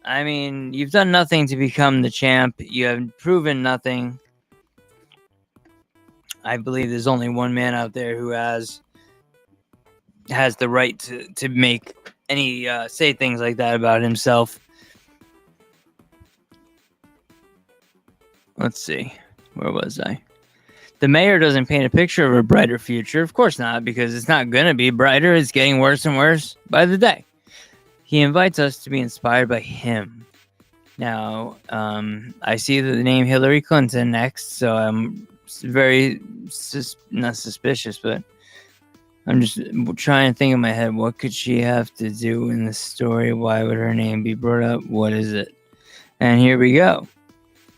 Speaker 1: I mean, you've done nothing to become the champ. You have proven nothing. I believe there's only one man out there who has the right to make any say things like that about himself. Let's see. Where was I? The mayor doesn't paint a picture of a brighter future. Of course not, because it's not going to be brighter. It's getting worse and worse by the day. He invites us to be inspired by him. Now, I see the name Hillary Clinton next, so I'm very, not suspicious, but I'm just trying to think in my head, what could she have to do in this story? Why would her name be brought up? What is it? And here we go.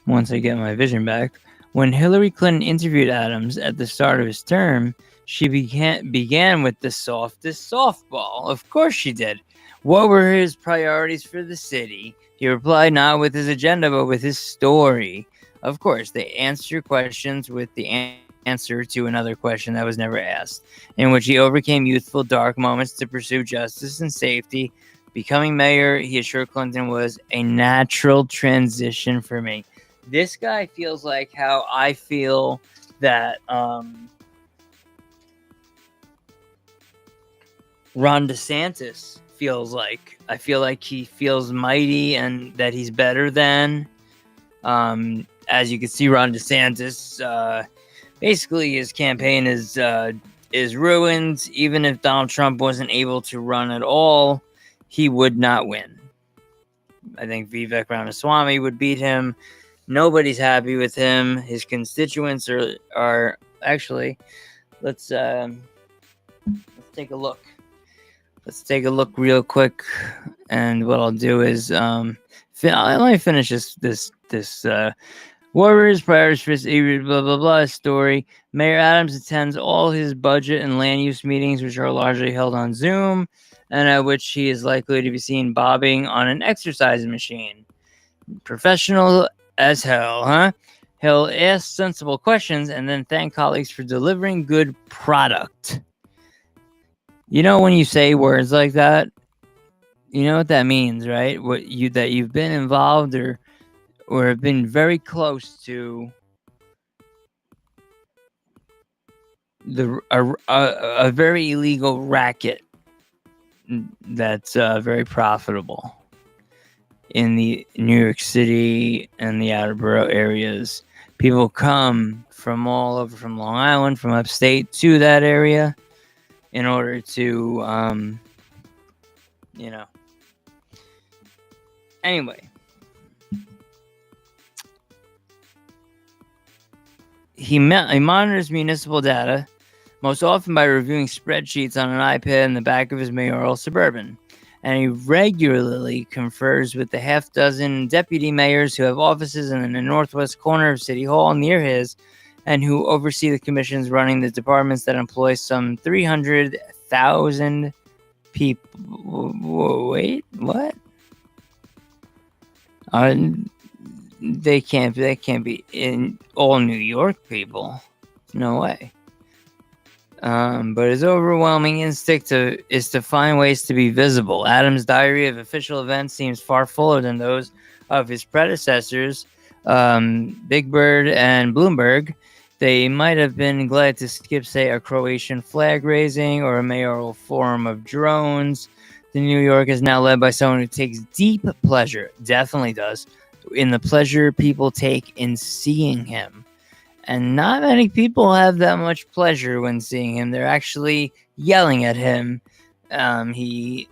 Speaker 1: Once I get my vision back. When Hillary Clinton interviewed Adams at the start of his term, she began with the softest softball. Of course she did. What were his priorities for the city? He replied not with his agenda, but with his story. Of course, they answer questions with the answer to another question that was never asked, in which he overcame youthful dark moments to pursue justice and safety. Becoming mayor, he assured Clinton, was a natural transition for me. This guy feels like how I feel that Ron DeSantis feels like. I feel like he feels mighty and that he's better than. As you can see, Ron DeSantis, basically his campaign is ruined. Even if Donald Trump wasn't able to run at all, he would not win. I think Vivek Ramaswamy would beat him. Nobody's happy with him. His constituents are actually. Let's take a look. Let's take a look real quick, and what I'll do is let me finish this Warriors priorities for blah blah blah story. Mayor Adams attends all his budget and land use meetings, which are largely held on Zoom, and at which he is likely to be seen bobbing on an exercise machine. Professional as hell, huh? He'll ask sensible questions and then thank colleagues for delivering good product. You know, when you say words like that, you know what that means, right? That you've been involved or have been very close to a very illegal racket. that's very profitable in the New York City and the outer borough areas. People come from all over, from Long Island, from upstate to that area in order to, you know. Anyway. He monitors municipal data, most often by reviewing spreadsheets on an iPad in the back of his mayoral Suburban. And he regularly confers with the half dozen deputy mayors who have offices in the northwest corner of City Hall near his, and who oversee the commissions running the departments that employ some 300,000 people. Wait, what? They can't be in all New York people. No way. But his overwhelming instinct is to find ways to be visible. Adams' diary of official events seems far fuller than those of his predecessors, Big Bird and Bloomberg. They might have been glad to skip, say, a Croatian flag raising or a mayoral forum of drones. The New York is now led by someone who takes deep pleasure, definitely does, in the pleasure people take in seeing him. And not many people have that much pleasure when seeing him. They're actually yelling at him. He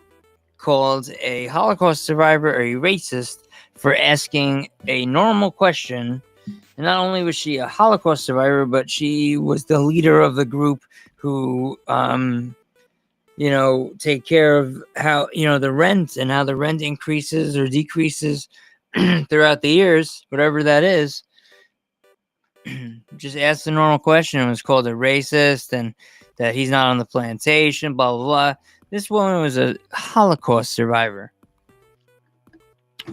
Speaker 1: called a Holocaust survivor a racist for asking a normal question. And not only was she a Holocaust survivor, but she was the leader of the group who, take care of how, the rent and how the rent increases or decreases throughout the years, whatever that is. Just asked a normal question and was called a racist and that he's not on the plantation, blah, blah, blah. This woman was a Holocaust survivor.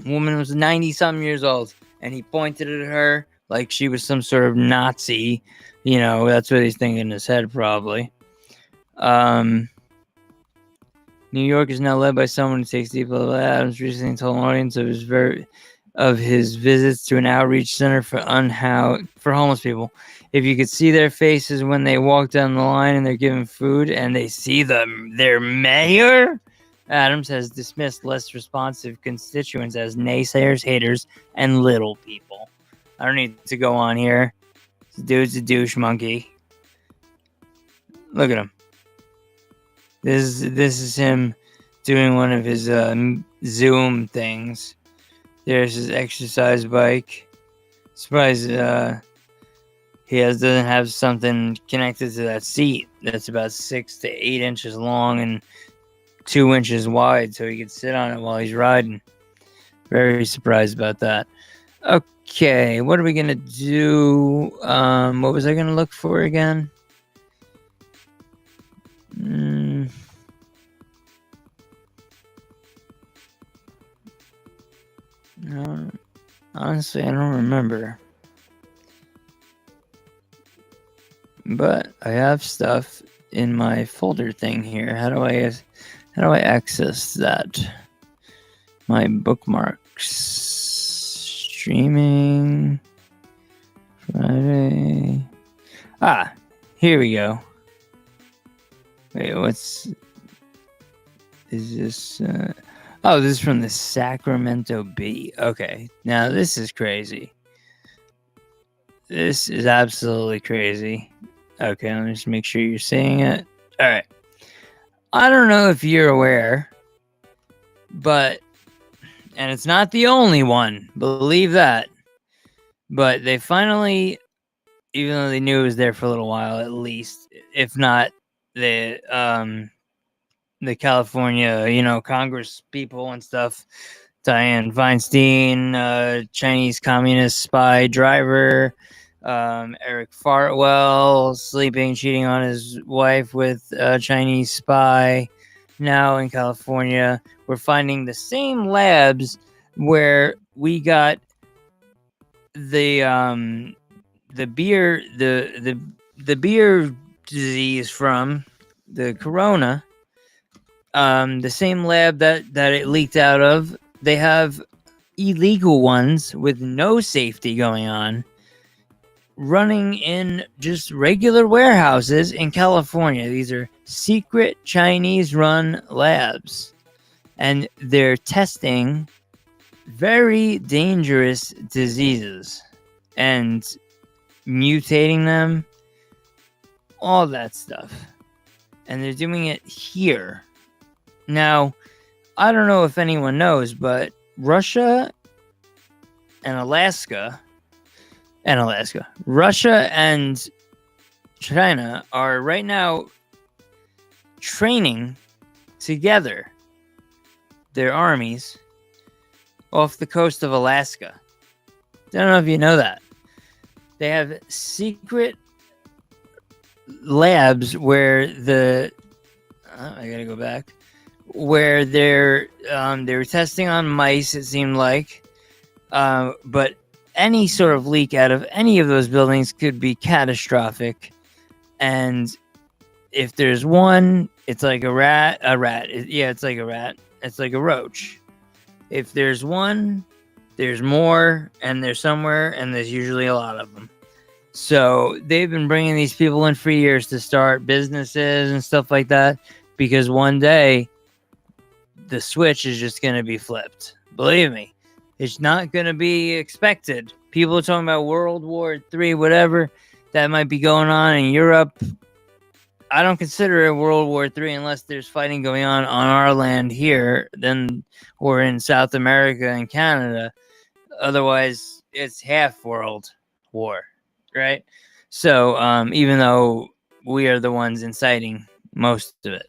Speaker 1: Woman was 90-something years old, and he pointed at her like she was some sort of Nazi. That's what he's thinking in his head, probably. New York is now led by someone who takes deep love. Adams recently told an audience of his visits to an outreach center for homeless people. If you could see their faces when they walk down the line and they're given food and they see their mayor, Adams has dismissed less responsive constituents as naysayers, haters, and little people. I don't need to go on here. This dude's a douche monkey. Look at him. This is him doing one of his Zoom things. There's his exercise bike. Surprised he doesn't have something connected to that seat that's about 6 to 8 inches long and 2 inches wide, so he could sit on it while he's riding. Very surprised about that. Okay, what are we gonna do? What was I gonna look for again? No, honestly, I don't remember. But I have stuff in my folder thing here. How do I access that? My bookmarks. Streaming. Friday. Here we go. Wait, is this? This is from the Sacramento Bee. Okay, now this is crazy. This is absolutely crazy. Okay, let me just make sure you're seeing it. All right. I don't know if you're aware, and it's not the only one, believe that. But they finally, even though they knew it was there for a little while, at least, if not the California, Congress people and stuff, Dianne Feinstein, Chinese communist spy driver, Eric Fartwell, cheating on his wife with a Chinese spy. Now in California, we're finding the same labs where we got the beer disease from, the corona. The same lab that it leaked out of, they have illegal ones with no safety going on running in just regular warehouses in California. These are secret Chinese-run labs, and they're testing very dangerous diseases and mutating them, all that stuff. And they're doing it here. Now, I don't know if anyone knows, but Russia and Alaska, Russia and China are right now training together their armies off the coast of Alaska. Don't know if you know that. They have secret labs where I gotta go back. Where they were testing on mice, it seemed like. But any sort of leak out of any of those buildings could be catastrophic. And if there's one, it's like a rat. It's like a rat. It's like a roach. If there's one, there's more, and there's somewhere, and there's usually a lot of them. So they've been bringing these people in for years to start businesses and stuff like that, because one day the switch is just going to be flipped. Believe me, it's not going to be expected. People are talking about World War III, whatever that might be going on in Europe. I don't consider it World War III unless there's fighting going on our land here, or in South America and Canada. Otherwise, it's half World War, right? So even though we are the ones inciting most of it.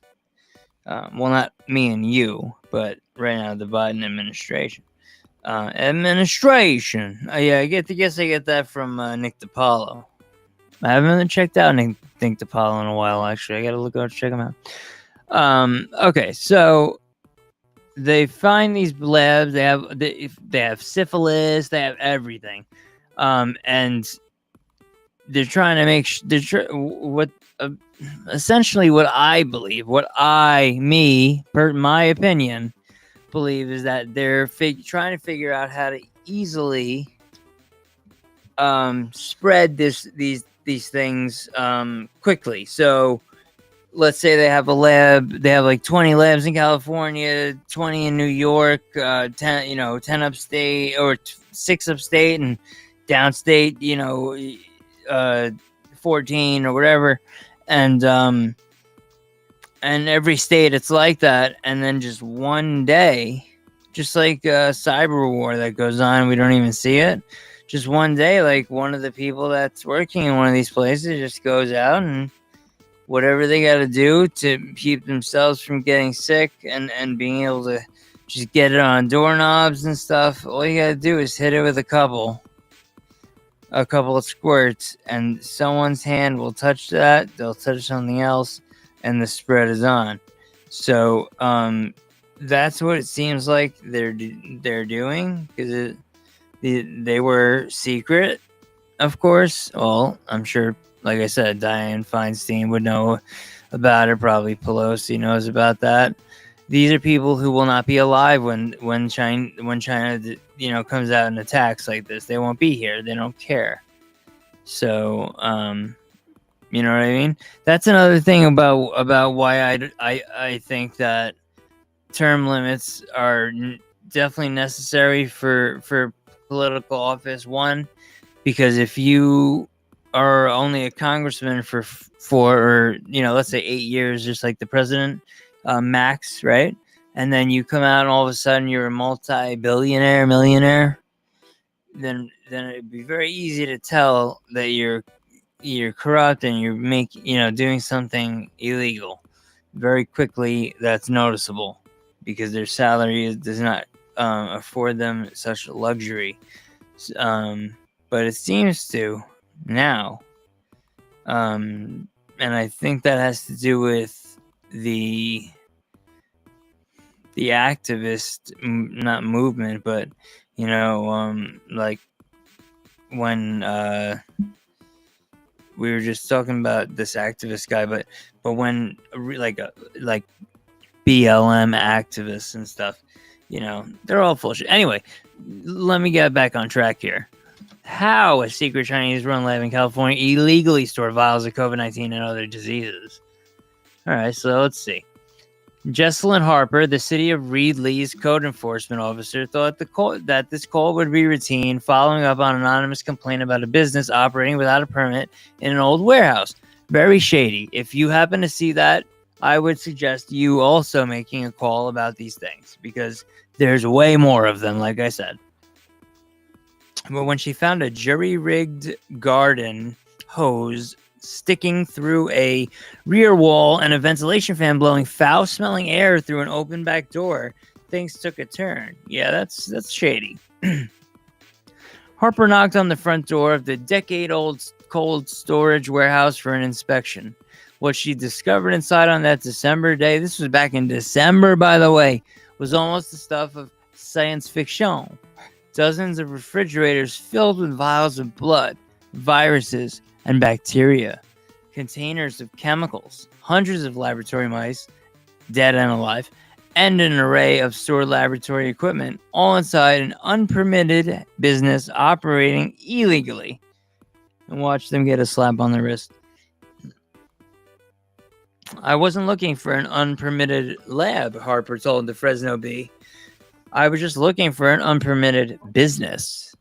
Speaker 1: Well, not me and you, but right now the Biden administration. Yeah, I guess I get that from Nick DiPaolo. I haven't checked out Nick DiPaolo in a while, actually. I gotta look out, check him out. Okay, so they find these labs. They have syphilis. They have everything, and they're trying to make essentially what I believe, my opinion, believe is that they're trying to figure out how to easily spread these things quickly. So let's say they have a lab. They have like 20 labs in California, 20 in New York, 10 upstate, or 6 upstate, and downstate, 14 or whatever. And every state it's like that. And then just one day, just like a cyber war that goes on, we don't even see it. Just one day, like one of the people that's working in one of these places just goes out and whatever they got to do to keep themselves from getting sick and being able to just get it on doorknobs and stuff. All you got to do is hit it with a couple of squirts, and someone's hand will touch that. They'll touch something else, and the spread is on. So that's what it seems like they're doing, because they were secret, of course. Well, I'm sure, like I said, Dianne Feinstein would know about it. Probably Pelosi knows about that. These are people who will not be alive when China comes out and attacks like this. They won't be here. They don't care. So you know what I mean? That's another thing about why I think that term limits are definitely necessary for political office. One, because if you are only a congressman for let's say 8 years, just like the president, max, right? And then you come out and all of a sudden you're a multi-billionaire, millionaire, then it'd be very easy to tell that you're corrupt and you're doing something illegal. Very quickly, that's noticeable because their salary does not afford them such luxury. But it seems to now, and I think that has to do with the activist, not movement, but like when we were just talking about this activist guy, but when like BLM activists and stuff, they're all full shit. Anyway, let me get back on track here. how a secret Chinese-run lab in California illegally stored vials of COVID-19 and other diseases. All right, so let's see. Jesselyn Harper, the city of Reedley's code enforcement officer, thought that this call would be routine, following up on an anonymous complaint about a business operating without a permit in an old warehouse. Very shady. If you happen to see that, I would suggest you also making a call about these things, because there's way more of them, like I said. But when she found a jury-rigged garden hose sticking through a rear wall and a ventilation fan blowing foul-smelling air through an open back door, things took a turn. Yeah, that's shady. Harper knocked on the front door of the decade-old cold storage warehouse for an inspection. What she discovered inside on that December day, this was back in December, by the way, was almost the stuff of science fiction. Dozens of refrigerators filled with vials of blood, viruses, and bacteria, containers of chemicals, hundreds of laboratory mice, dead and alive, and an array of stored laboratory equipment, all inside an unpermitted business operating illegally. And watch them get a slap on the wrist. I wasn't looking for an unpermitted lab, Harper told the Fresno Bee. I was just looking for an unpermitted business,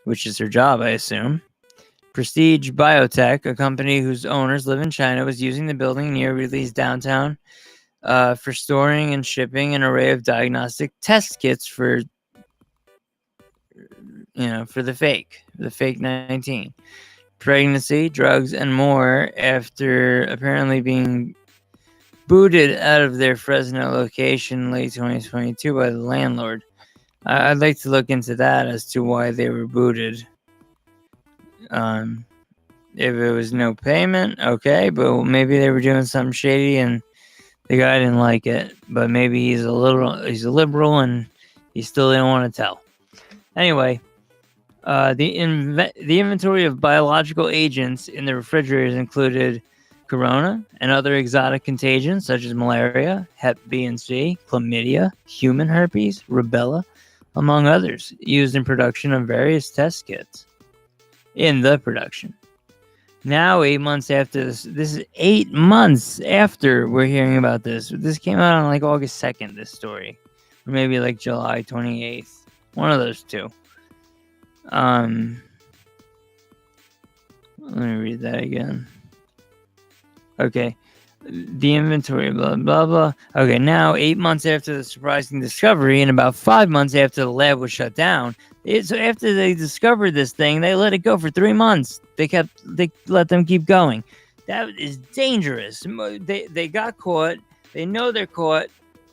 Speaker 1: which is her job, I assume. Prestige Biotech, a company whose owners live in China, was using the building near Reedley's downtown for storing and shipping an array of diagnostic test kits for the fake 19, pregnancy, drugs, and more, after apparently being booted out of their Fresno location late 2022 by the landlord. I'd like to look into that as to why they were booted. If it was no payment, okay, but maybe they were doing something shady and the guy didn't like it. But maybe he's a liberal and he still didn't want to tell. Anyway, the inventory of biological agents in the refrigerators included corona and other exotic contagions such as malaria, Hep B and C, chlamydia, human herpes, rubella, among others, used in production of various test kits. In the production. Now, 8 months after this is 8 months after we're hearing about this. This came out on like August 2nd, this story. Or maybe like July 28th. One of those two. Let me read that again. Okay. The inventory, blah, blah, blah. Okay, now 8 months after the surprising discovery and about 5 months after the lab was shut down. So after they discovered this thing, they let it go for 3 months. They let them keep going. That is dangerous. They got caught. They know they're caught.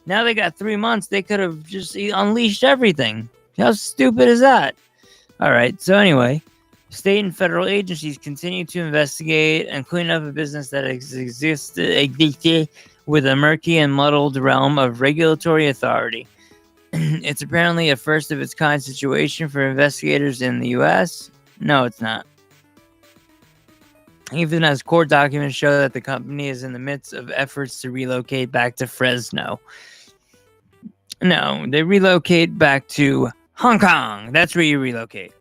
Speaker 1: Now they got 3 months. They could have just unleashed everything. How stupid is that? All right. So anyway, state and federal agencies continue to investigate and clean up a business that existed with a murky and muddled realm of regulatory authority. It's apparently a first of its kind situation for investigators in the U.S. No, it's not. Even as court documents show that the company is in the midst of efforts to relocate back to Fresno. No, they relocate back to Hong Kong. That's where you relocate.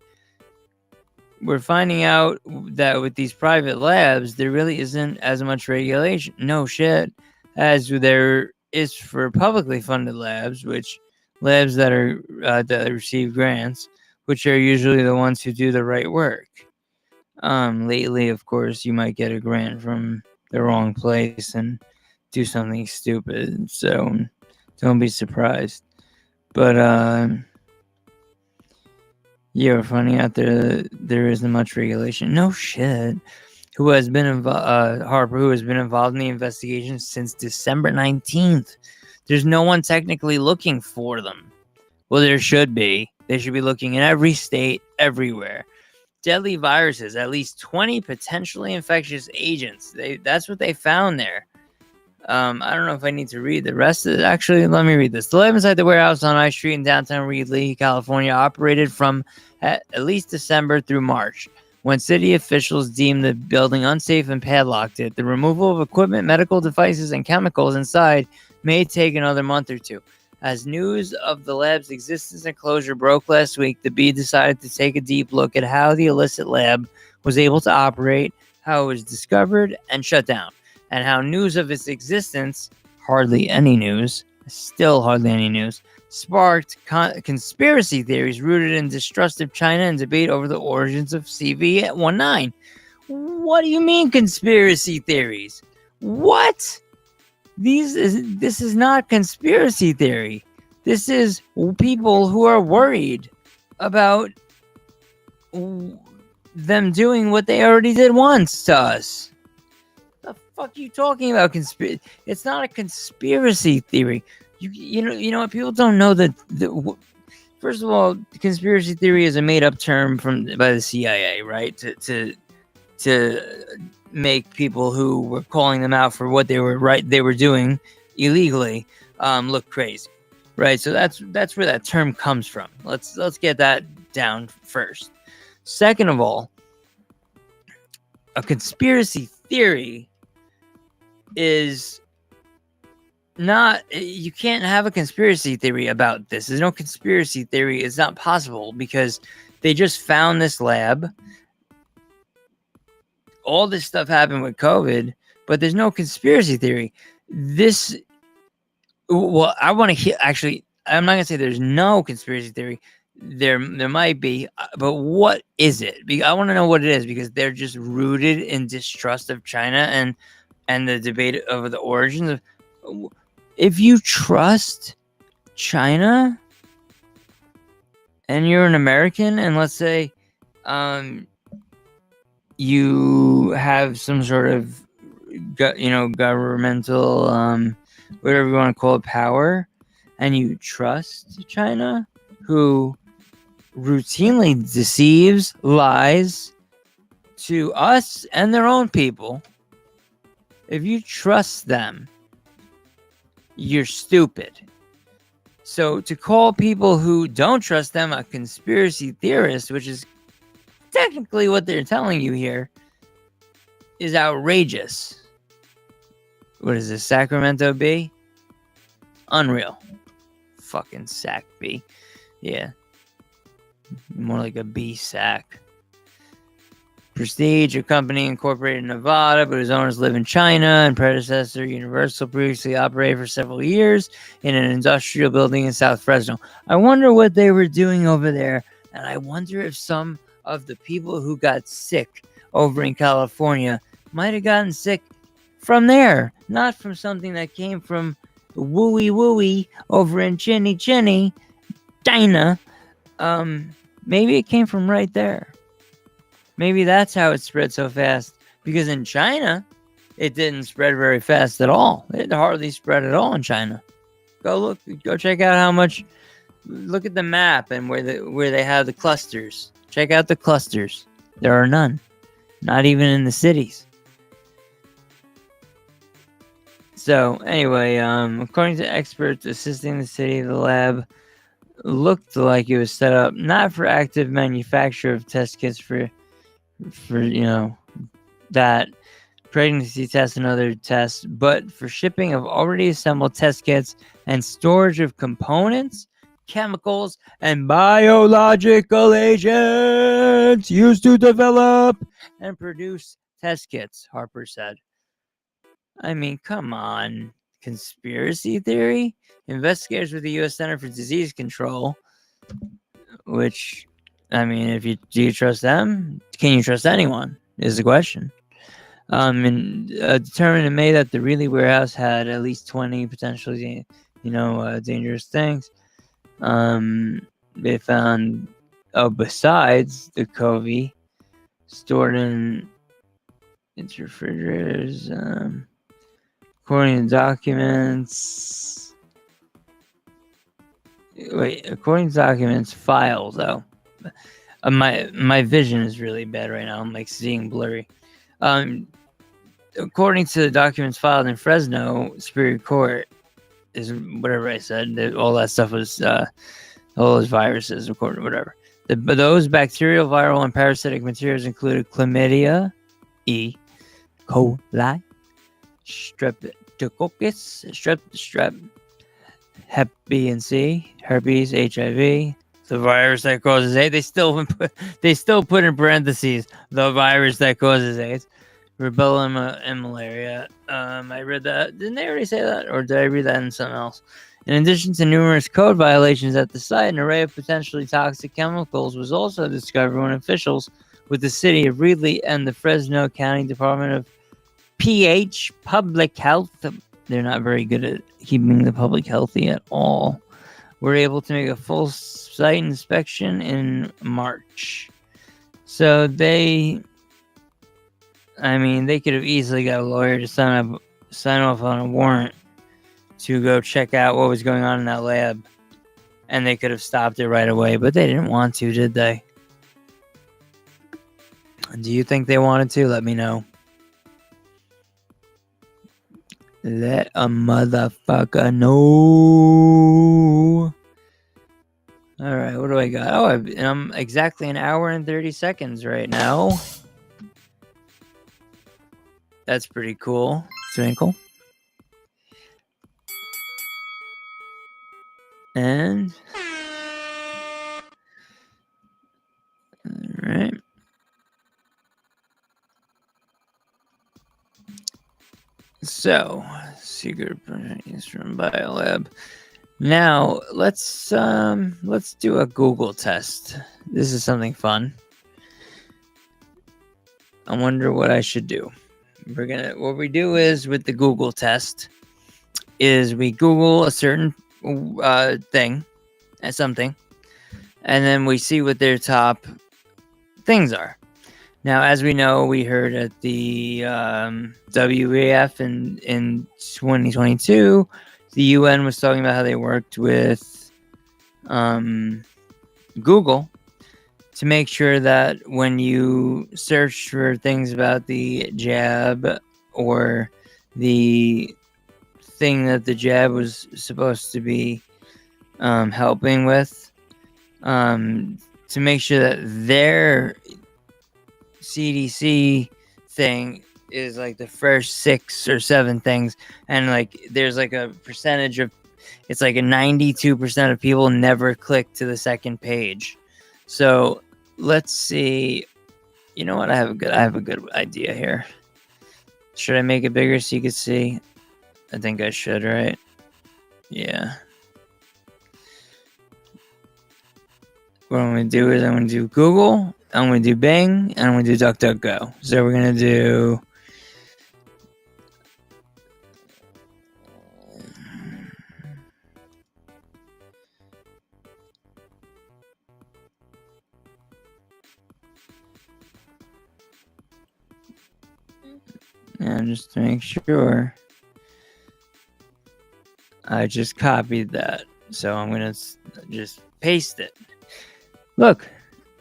Speaker 1: We're finding out that with these private labs, there really isn't as much regulation. No shit. As there is for publicly funded labs, labs that are that receive grants, which are usually the ones who do the right work. Lately, of course, you might get a grant from the wrong place and do something stupid. So don't be surprised. But yeah, funny out there isn't much regulation. No shit. Harper, who has been involved in the investigation since December 19th. There's no one technically looking for them. Well, there should be. They should be looking in every state, everywhere. Deadly viruses, at least 20 potentially infectious agents. That's what they found there. I don't know if I need to read the rest of it. Actually, let me read this. The lab inside the warehouse on I Street in downtown Reedley, California, operated from at least December through March, when city officials deemed the building unsafe and padlocked it. The removal of equipment, medical devices, and chemicals inside may take another month or two. As news of the lab's existence and closure broke last week, the Bee decided to take a deep look at how the illicit lab was able to operate, how it was discovered and shut down, and how news of its existence, hardly any news, sparked conspiracy theories rooted in distrust of China and debate over the origins of CV-19. What do you mean conspiracy theories? What? This is not conspiracy theory. This is people who are worried about them doing what they already did once to us. The fuck are you talking about? It's not a conspiracy theory. You know what? People don't know that. First of all, conspiracy theory is a made-up term by the CIA, right? To make people who were calling them out for what they were doing illegally look crazy, right? So that's where that term comes from. Let's get that down first. Second of all, a conspiracy theory is not, you can't have a conspiracy theory about this. There's no conspiracy theory. It's not possible because they just found this lab. All this stuff happened with COVID, but there's no conspiracy theory. I want to hear, actually, I'm not going to say there's no conspiracy theory. There might be, but what is it? I want to know what it is because they're just rooted in distrust of China and the debate over the origins of. If you trust China and you're an American, and let's say you have some sort of governmental whatever you want to call it, power, and you trust China, who routinely deceives, lies to us and their own people, if you trust them, you're stupid. So to call people who don't trust them a conspiracy theorist, which is technically what they're telling you here, is outrageous. What is this, Sacramento Bee? Unreal. Fucking sack bee. Yeah. More like a bee sack. Prestige, a company incorporated in Nevada, but whose owners live in China, and predecessor Universal previously operated for several years in an industrial building in South Fresno. I wonder what they were doing over there, and I wonder if some of the people who got sick over in California might have gotten sick from there, not from something that came from wooey over in Chinny, China. Maybe it came from right there. Maybe that's how it spread so fast. Because in China, it didn't spread very fast at all. It hardly spread at all in China. Go check out how much. Look at the map and where they have the clusters. Check out the clusters. There are none. Not even in the cities. So, anyway, according to experts assisting the city, the lab looked like it was set up not for active manufacture of test kits for that pregnancy tests and other tests, but for shipping of already assembled test kits and storage of components, chemicals, and biological agents used to develop and produce test kits, Harper said. I mean, come on. Conspiracy theory? Investigators with the U.S. Center for Disease Control, which, I mean, do you trust them? Can you trust anyone? Is the question. Determined in May that the Reilly warehouse had at least 20 potentially, dangerous things. They found, besides the COVID, stored in its refrigerators. According to documents, files though. My vision is really bad right now. I'm like seeing blurry. According to the documents filed in Fresno Superior Court, is whatever I said. All that stuff was all those viruses, according to whatever. Those bacterial, viral, and parasitic materials included chlamydia, E. coli, streptococcus, strep, Hep B and C, herpes, HIV, the virus that causes AIDS. They still put in parentheses the virus that causes AIDS, rubella and malaria. I read that. Didn't they already say that, or did I read that in something else? In addition to numerous code violations at the site, an array of potentially toxic chemicals was also discovered when officials with the city of Reedley and the Fresno County Department of PH Public Health, they're not very good at keeping the public healthy at all, were able to make a full site inspection in March. So they could have easily got a lawyer to sign off on a warrant to go check out what was going on in that lab, and they could have stopped it right away, but they didn't want to, did they? Do you think they wanted to? Let me know. Let a motherfucker know. All right, what do I got? Oh, I'm exactly an hour and 30 seconds right now. That's pretty cool. Twinkle. And all right. So, secret is from Biolab. Now, let's do a Google test. This is something fun. I wonder what I should do. What we do is with the Google test is we Google a certain thing and something, and then we see what their top things are. Now, as we know, we heard at the WEF in 2022, the UN was talking about how they worked with Google to make sure that when you search for things about the jab or the thing that the jab was supposed to be helping with, to make sure that their CDC thing is like the first 6 or 7 things, and like there's like a percentage of, it's like a 92% of people never click to the second page. So let's see. You know what? I have a good idea here. Should I make it bigger so you can see? I think I should, right? Yeah. What I'm going to do is I'm going to do Google, I'm going to do Bing, and I'm going to do DuckDuckGo. So we're going to do... And just to make sure, I just copied that. So I'm going to just paste it. Look,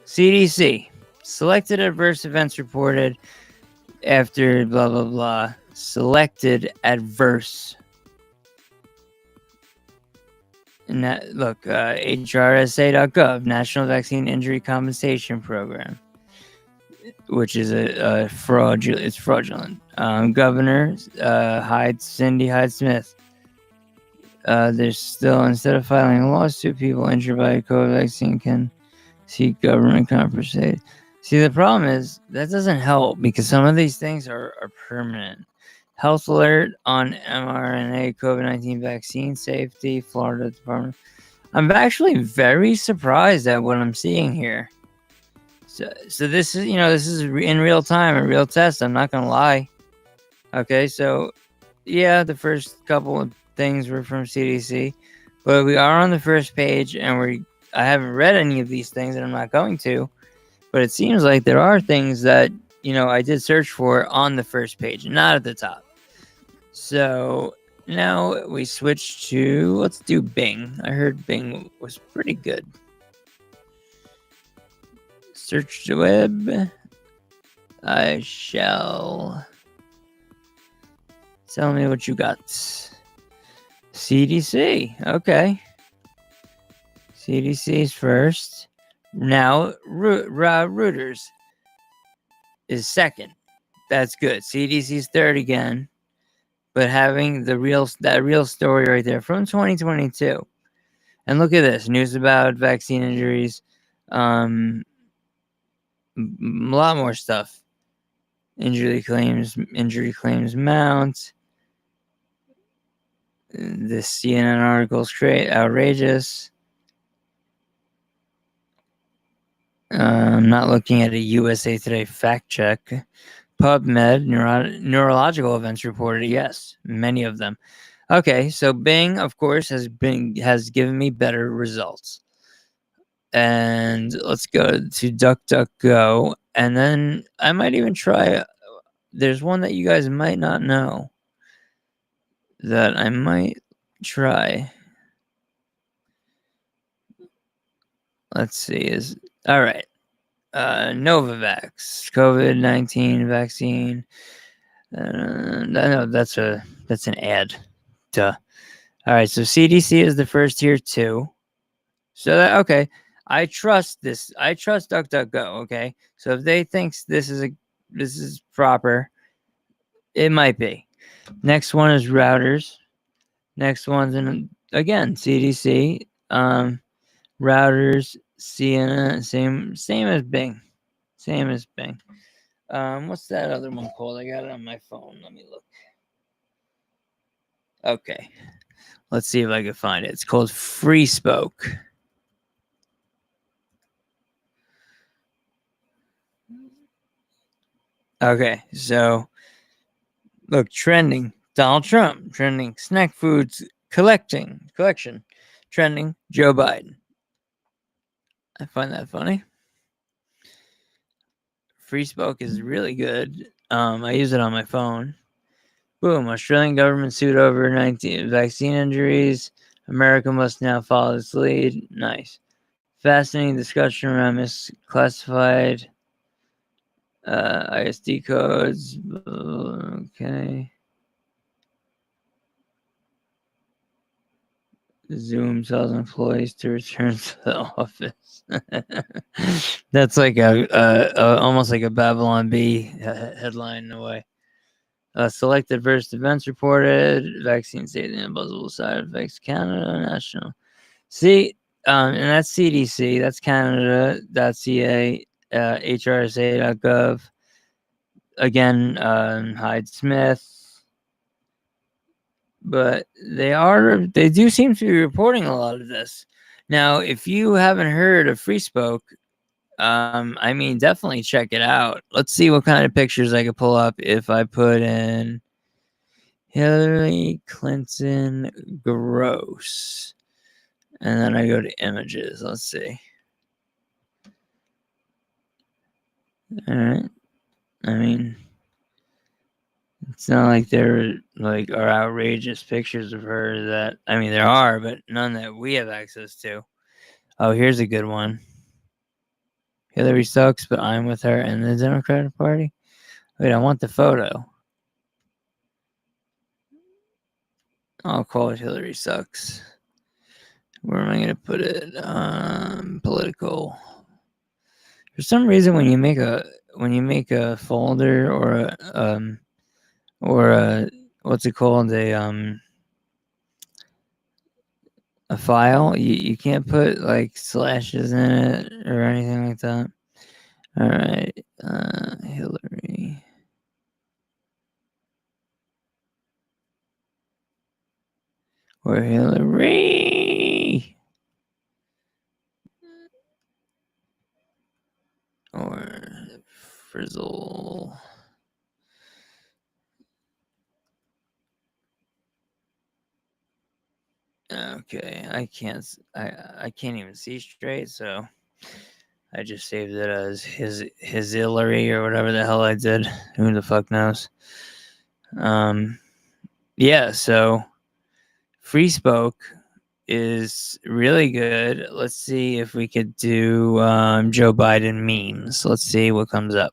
Speaker 1: CDC, selected adverse events reported after blah, blah, blah. Selected adverse. And that, look, HRSA.gov, National Vaccine Injury Compensation Program, which is a fraudulent. It's fraudulent. Governor Cindy Hyde-Smith. There's still, instead of filing a lawsuit, people injured by a COVID vaccine can seek government compensation. See, the problem is that doesn't help because some of these things are permanent. Health alert on mRNA COVID-19 vaccine safety, Florida Department. I'm actually very surprised at what I'm seeing here. So this is, this is in real time, a real test. I'm not gonna lie. Okay, so yeah, the first couple of things were from CDC, but we are on the first page, and I haven't read any of these things, and I'm not going to. But it seems like there are things that I did search for on the first page, not at the top. So now we switch to, let's do Bing. I heard Bing was pretty good. Search the web. I shall. Tell me what you got. CDC. Okay. CDC's first. Now, Reuters is second. That's good. CDC's third again. but having that real story right there from 2022. And look at this news about vaccine injuries. A lot more stuff. Injury claims mount. This CNN article is outrageous. I'm not looking at a USA Today fact check. PubMed, neurological events reported. Yes, many of them. Okay, so Bing, of course, has given me better results. And let's go to DuckDuckGo, and then I might even try. There's one that you guys might not know that I might try. Let's see. All right. Novavax, COVID-19 vaccine. No, that's an ad. Duh. All right. So CDC is the first here too. So okay. I trust this. I trust DuckDuckGo. Okay. So if they think this is proper, it might be. Next one is routers. Next one's again CDC. Routers, CNN, same as Bing. Same as Bing. What's that other one called? I got it on my phone. Let me look. Okay. Let's see if I can find it. It's called FreeSpoke. Okay, so look, trending Donald Trump, trending snack foods collection, trending Joe Biden. I find that funny. FreeSpoke is really good. I use it on my phone. Boom, Australian government sued over 19 vaccine injuries. America must now follow this lead. Nice. Fascinating discussion around misclassified ISD codes. Okay. Zoom tells employees to return to the office. That's like almost like a Babylon Bee headline in a way. Select adverse events reported. Vaccine safety and impossible side effects. Canada National. See, and that's CDC. That's Canada.ca. HRSA.gov. Again, Hyde Smith. But they do seem to be reporting a lot of this. Now, if you haven't heard of FreeSpoke, I mean, definitely check it out. Let's see what kind of pictures I could pull up if I put in Hillary Clinton gross. And then I go to images. Let's see. All right. I mean, it's not like there are outrageous pictures of her that, I mean, there are, but none that we have access to. Oh, here's a good one. Hillary sucks, but I'm with her in the Democratic Party. Wait, I want the photo. I'll call it Hillary sucks. Where am I going to put it? Political. For some reason, when you make a folder or a what's it called, a file, you can't put like slashes in it or anything like that. All right, Hillary. Or Hillary. Or Frizzle. Okay, I can't even see straight, so I just saved it as his Hillary or whatever the hell I did. Who the fuck knows? Yeah, so FreeSpoke is really good. Let's see if we could do Joe Biden memes. Let's see what comes up.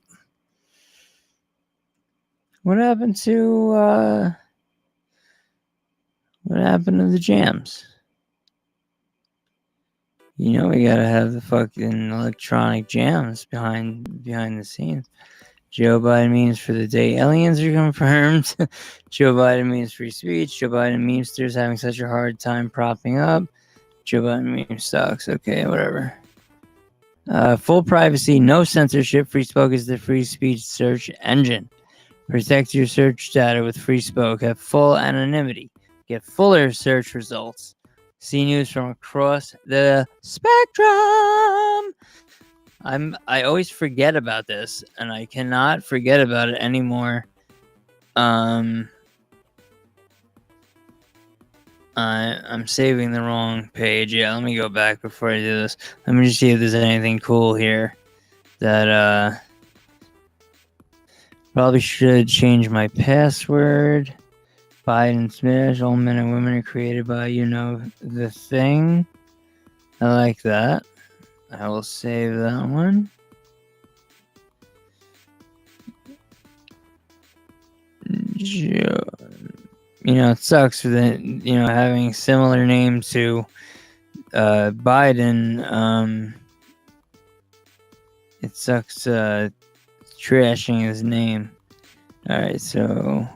Speaker 1: What happened to the jams? You know we gotta have the fucking electronic jams behind the scenes. Joe Biden memes for the day aliens are confirmed. Joe Biden memes free speech. Joe Biden memesters having such a hard time propping up. Joe Biden meme sucks. Okay, whatever. Full privacy, no censorship. Free Spoke is the free speech search engine. Protect your search data with Free Spoke. Have full anonymity. Get fuller search results. See news from across the spectrum. I always forget about this, and I cannot forget about it anymore. I'm saving the wrong page. Yeah, let me go back before I do this. Let me just see if there's anything cool here that probably should change my password. Biden Smash, all men and women are created by the thing. I like that. I will save that one. It sucks for having similar name to Biden. It sucks trashing his name. All right, so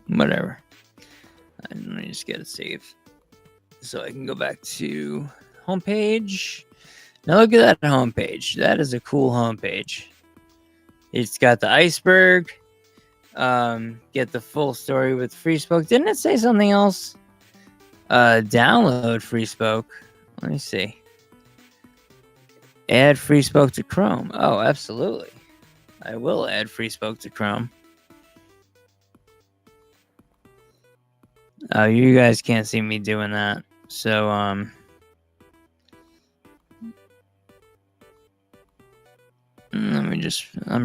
Speaker 1: whatever. Let me just get it saved so I can go back to homepage. Now look at that homepage. That is a cool homepage. It's got the iceberg. Get the full story with Free Spoke. Didn't it say something else? Download Free Spoke. Let me see. Add Free Spoke to Chrome. Oh, absolutely. I will add Free Spoke to Chrome. You guys can't see me doing that. So, I'm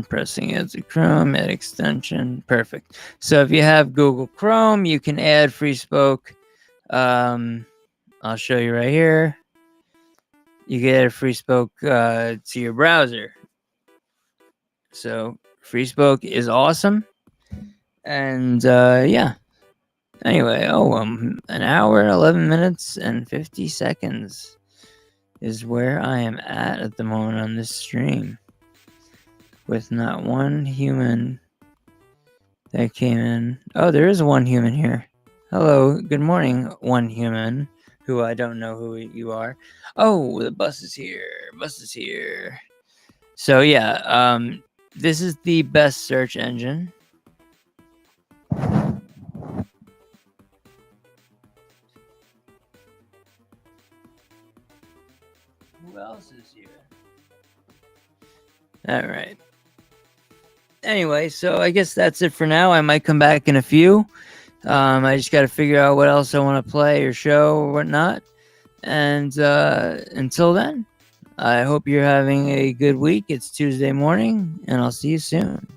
Speaker 1: pressing add to Chrome, add extension. Perfect. So if you have Google Chrome, you can add Free Spoke. I'll show you right here. You can add Free Spoke to your browser. So Free Spoke is awesome. And yeah. Anyway, an hour, 11 minutes, and 50 seconds is where I am at the moment on this stream. With not one human that came in. Oh, there is one human here. Hello, good morning, one human, who I don't know who you are. Oh, the bus is here. So yeah, this is the best search engine. Who else is here? All right. Anyway, so I guess that's it for now. I might come back in a few. I just got to figure out what else I want to play or show or whatnot. And until then, I hope you're having a good week. It's Tuesday morning, and I'll see you soon.